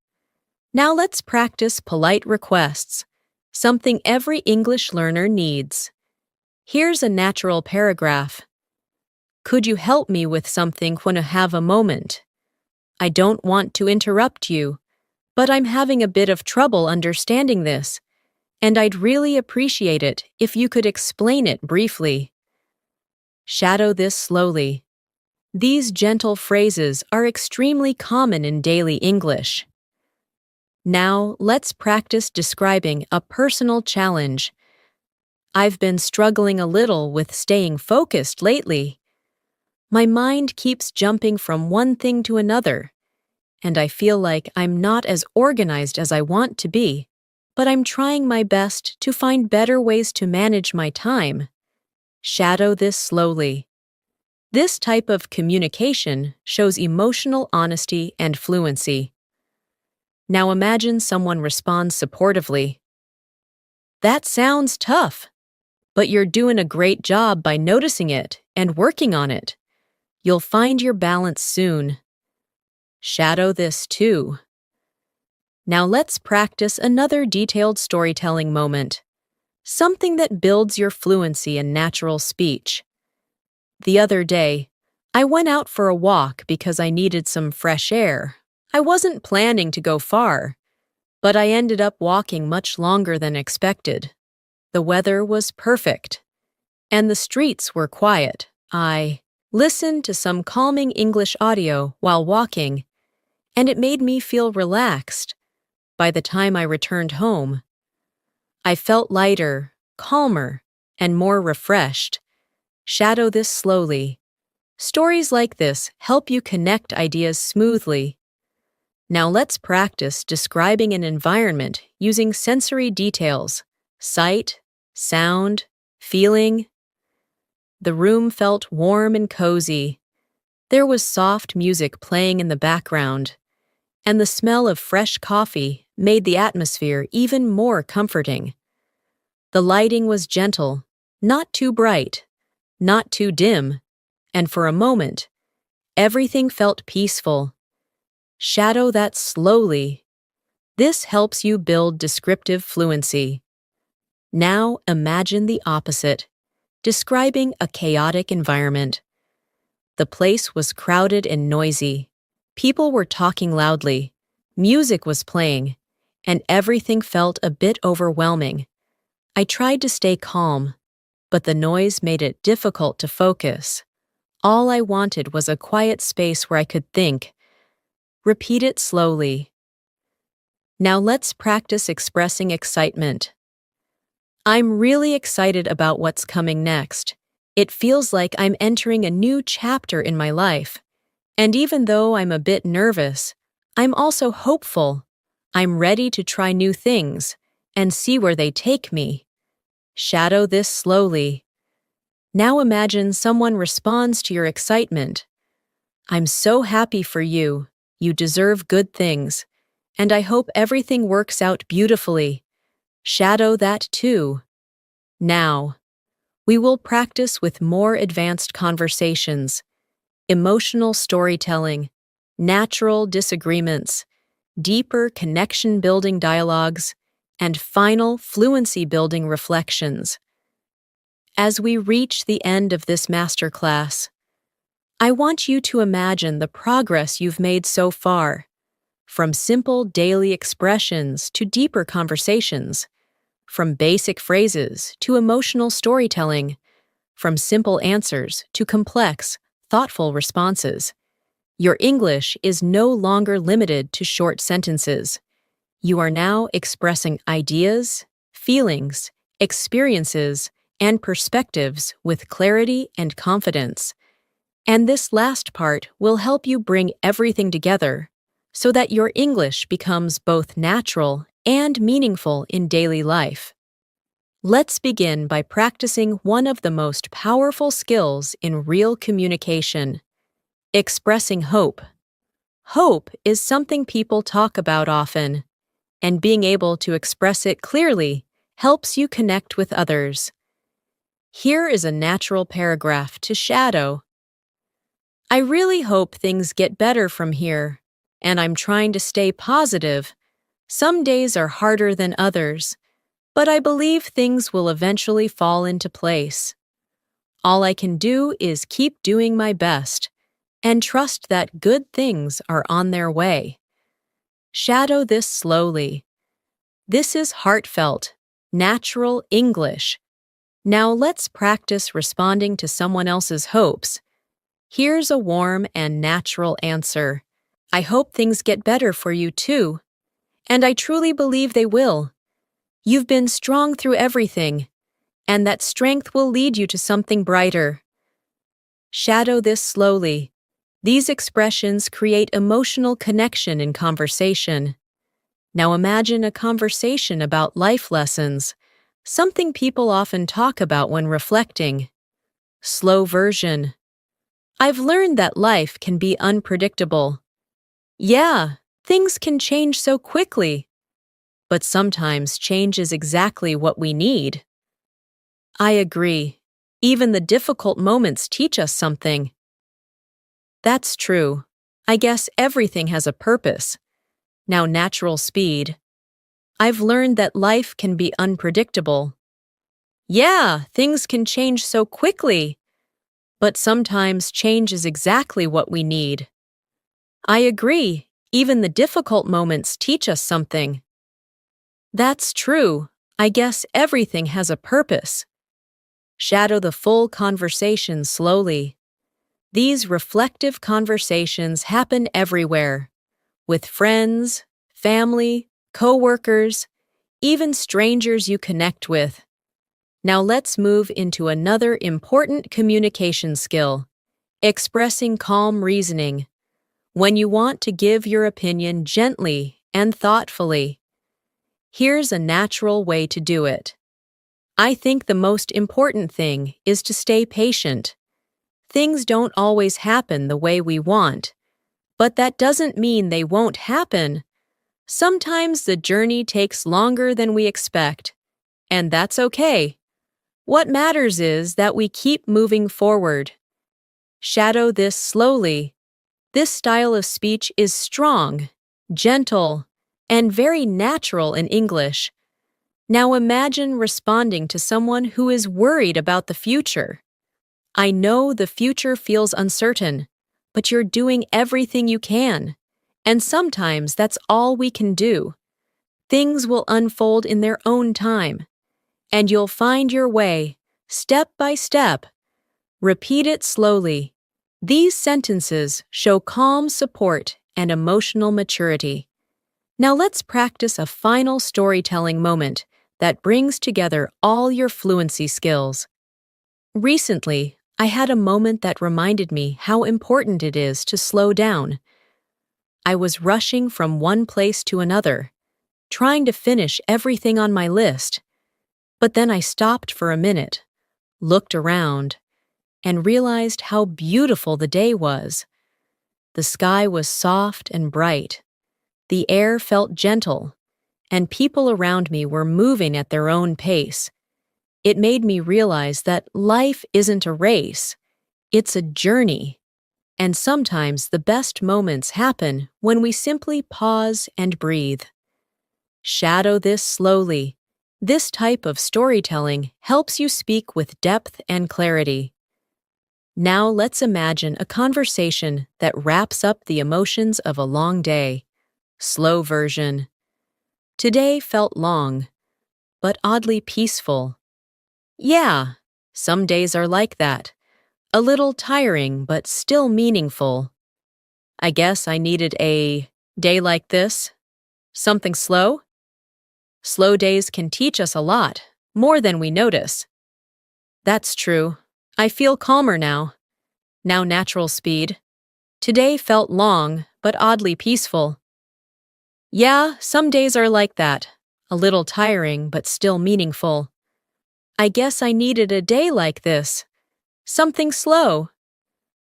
Now let's practice polite requests, something every English learner needs. Here's a natural paragraph. Could you help me with something when I have a moment? I don't want to interrupt you, but I'm having a bit of trouble understanding this, and I'd really appreciate it if you could explain it briefly. Shadow this slowly. These gentle phrases are extremely common in daily English. Now, let's practice describing a personal challenge. I've been struggling a little with staying focused lately. My mind keeps jumping from one thing to another, and I feel like I'm not as organized as I want to be, but I'm trying my best to find better ways to manage my time. Shadow this slowly. This type of communication shows emotional honesty and fluency. Now imagine someone responds supportively. That sounds tough, but you're doing a great job by noticing it and working on it. You'll find your balance soon. Shadow this too. Now let's practice another detailed storytelling moment, something that builds your fluency in natural speech. The other day, I went out for a walk because I needed some fresh air. I wasn't planning to go far, but I ended up walking much longer than expected. The weather was perfect, and the streets were quiet. I listened to some calming English audio while walking, and it made me feel relaxed. By the time I returned home, I felt lighter, calmer, and more refreshed. Shadow this slowly. Stories like this help you connect ideas smoothly. Now let's practice describing an environment using sensory details: sight, sound, feeling. The room felt warm and cozy. There was soft music playing in the background, and the smell of fresh coffee made the atmosphere even more comforting. The lighting was gentle, not too bright, not too dim, and for a moment, everything felt peaceful. Shadow that slowly. This helps you build descriptive fluency. Now imagine the opposite, describing a chaotic environment. The place was crowded and noisy. People were talking loudly. Music was playing, and everything felt a bit overwhelming. I tried to stay calm, but the noise made it difficult to focus. All I wanted was a quiet space where I could think. Repeat it slowly. Now let's practice expressing excitement. I'm really excited about what's coming next. It feels like I'm entering a new chapter in my life. And even though I'm a bit nervous, I'm also hopeful. I'm ready to try new things and see where they take me. Shadow this slowly. Now imagine someone responds to your excitement. I'm so happy for you. You deserve good things, and I hope everything works out beautifully. Shadow that too. Now, we will practice with more advanced conversations, emotional storytelling, natural disagreements, deeper connection-building dialogues, and final fluency-building reflections. As we reach the end of this masterclass, I want you to imagine the progress you've made so far, from simple daily expressions to deeper conversations, from basic phrases to emotional storytelling, from simple answers to complex, thoughtful responses. Your English is no longer limited to short sentences. You are now expressing ideas, feelings, experiences, and perspectives with clarity and confidence. And this last part will help you bring everything together so that your English becomes both natural and meaningful in daily life. Let's begin by practicing one of the most powerful skills in real communication: expressing hope. Hope is something people talk about often, and being able to express it clearly helps you connect with others. Here is a natural paragraph to shadow. I really hope things get better from here, and I'm trying to stay positive. Some days are harder than others, but I believe things will eventually fall into place. All I can do is keep doing my best and trust that good things are on their way. Shadow this slowly. This is heartfelt, natural English. Now let's practice responding to someone else's hopes. Here's a warm and natural answer. I hope things get better for you too, and I truly believe they will. You've been strong through everything, and that strength will lead you to something brighter. Shadow this slowly. These expressions create emotional connection in conversation. Now imagine a conversation about life lessons, something people often talk about when reflecting. Slow version. I've learned that life can be unpredictable. Yeah, Things can change so quickly, but sometimes change is exactly what we need. I agree. Even the difficult moments teach us something. That's true. I guess everything has a purpose. Now, natural speed. I've learned that life can be unpredictable. Yeah, things can change so quickly, but sometimes change is exactly what we need. I agree. Even the difficult moments teach us something. That's true. I guess everything has a purpose. Shadow the full conversation slowly. These reflective conversations happen everywhere, with friends, family, coworkers, even strangers you connect with. Now let's move into another important communication skill, expressing calm reasoning. When you want to give your opinion gently and thoughtfully. Here's a natural way to do it. I think the most important thing is to stay patient. Things don't always happen the way we want, but that doesn't mean they won't happen. Sometimes the journey takes longer than we expect, and that's okay. What matters is that we keep moving forward. Shadow this slowly. This style of speech is strong, gentle, and very natural in English. Now imagine responding to someone who is worried about the future. I know the future feels uncertain, but you're doing everything you can. And sometimes that's all we can do. Things will unfold in their own time, and you'll find your way, step by step. Repeat it slowly. These sentences show calm support and emotional maturity. Now let's practice a final storytelling moment that brings together all your fluency skills. Recently, I had a moment that reminded me how important it is to slow down. I was rushing from one place to another, trying to finish everything on my list. But then I stopped for a minute, looked around, and realized how beautiful the day was. The sky was soft and bright. The air felt gentle, and people around me were moving at their own pace. It made me realize that life isn't a race, it's a journey. And sometimes the best moments happen when we simply pause and breathe. Shadow this slowly. This type of storytelling helps you speak with depth and clarity. Now let's imagine a conversation that wraps up the emotions of a long day. Slow version. Today felt long, but oddly peaceful. Yeah, some days are like that. A little tiring, but still meaningful. I guess I needed a day like this. Something slow? Slow days can teach us a lot, more than we notice. That's true. I feel calmer now. Now natural speed. Today felt long, but oddly peaceful. Yeah, some days are like that. A little tiring, but still meaningful. I guess I needed a day like this. Something slow.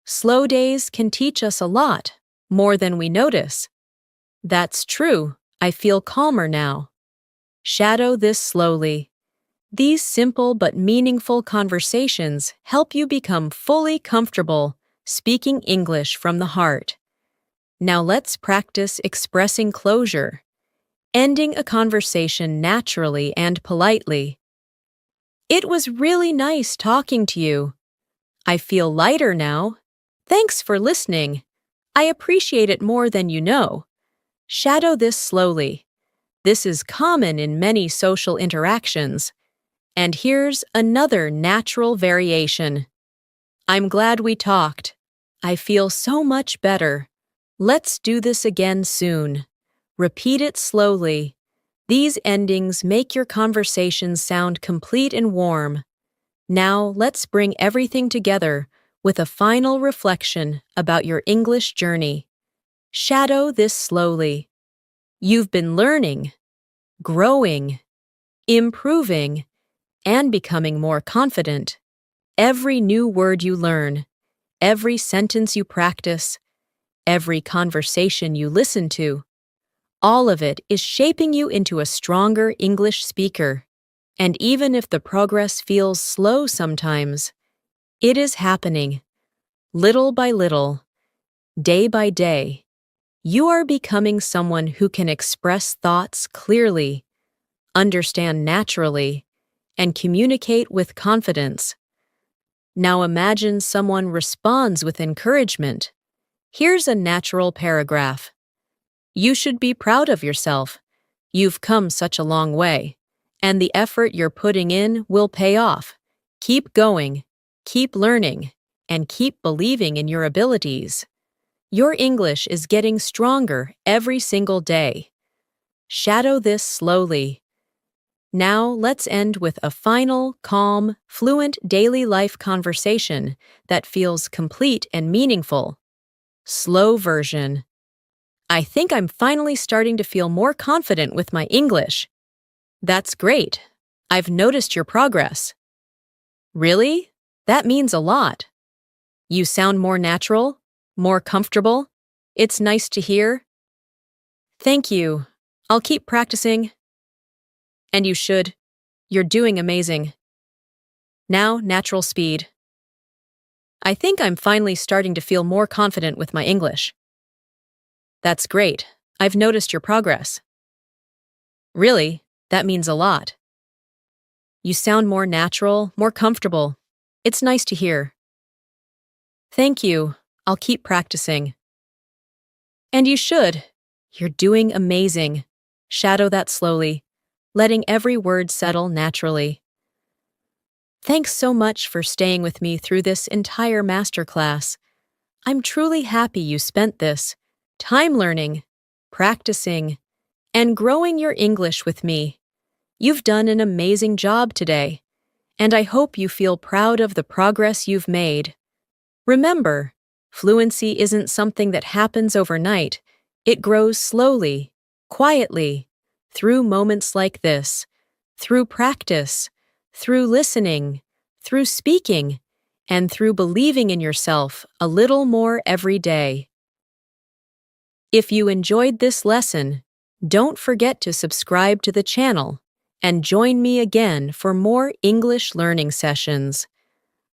Slow days can teach us a lot, more than we notice. That's true. I feel calmer now. Shadow this slowly. These simple but meaningful conversations help you become fully comfortable speaking English from the heart. Now let's practice expressing closure, ending a conversation naturally and politely. It was really nice talking to you. I feel lighter now. Thanks for listening. I appreciate it more than you know. Shadow this slowly. This is common in many social interactions. And here's another natural variation. I'm glad we talked. I feel so much better. Let's do this again soon. Repeat it slowly. These endings make your conversations sound complete and warm. Now let's bring everything together with a final reflection about your English journey. Shadow this slowly. You've been learning, growing, improving, and becoming more confident. Every new word you learn, every sentence you practice, every conversation you listen to, All of it is shaping you into a stronger English speaker. And even if the progress feels slow sometimes, it is happening. Little by little, day by day, you are becoming someone who can express thoughts clearly, understand naturally, and communicate with confidence. Now imagine someone responds with encouragement. Here's a natural paragraph. You should be proud of yourself. You've come such a long way, and the effort you're putting in will pay off. Keep going, keep learning, and keep believing in your abilities. Your English is getting stronger every single day. Shadow this slowly. Now let's end with a final, calm, fluent daily life conversation that feels complete and meaningful. Slow version. I think I'm finally starting to feel more confident with my English. That's great. I've noticed your progress. Really? That means a lot. You sound more natural, more comfortable. It's nice to hear. Thank you. I'll keep practicing. And you should. You're doing amazing. Now, natural speed. I think I'm finally starting to feel more confident with my English. That's great. I've noticed your progress. Really? That means a lot. You sound more natural, more comfortable. It's nice to hear. Thank you. I'll keep practicing. And you should. You're doing amazing. Shadow that slowly, letting every word settle naturally. Thanks so much for staying with me through this entire masterclass. I'm truly happy you spent this time learning, practicing, and growing your English with me. You've done an amazing job today, and I hope you feel proud of the progress you've made. Remember, fluency isn't something that happens overnight. It grows slowly, quietly, through moments like this, through practice, through listening, through speaking, and through believing in yourself a little more every day. If you enjoyed this lesson, don't forget to subscribe to the channel and join me again for more English learning sessions.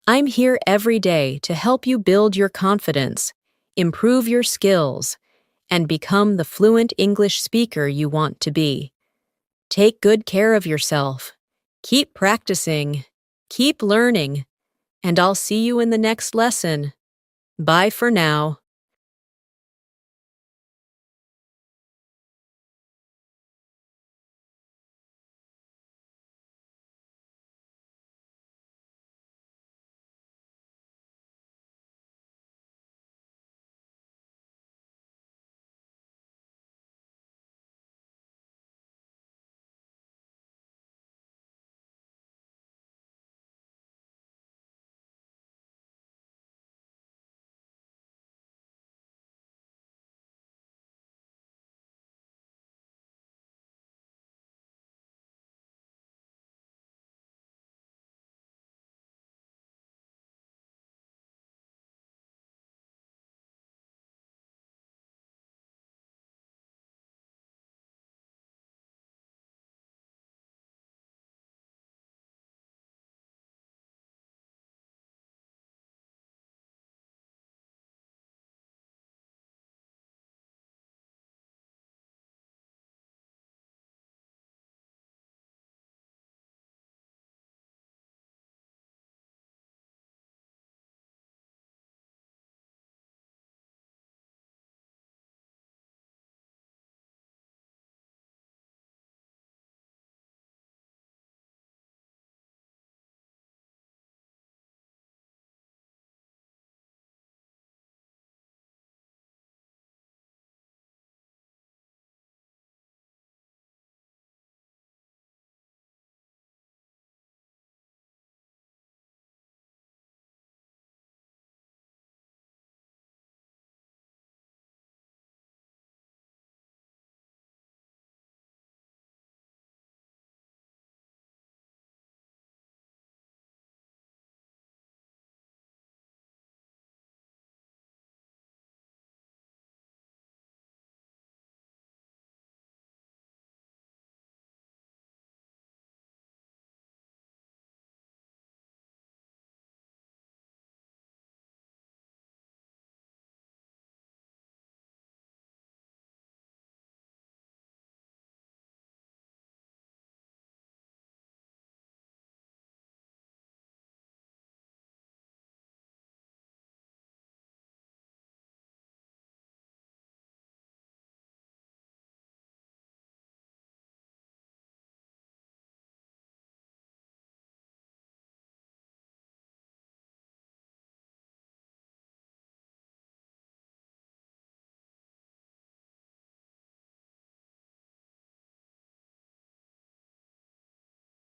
I'm here every day to help you build your confidence, improve your skills, and become the fluent English speaker you want to be. Take good care of yourself. Keep practicing. Keep learning. And I'll see you in the next lesson. Bye for now.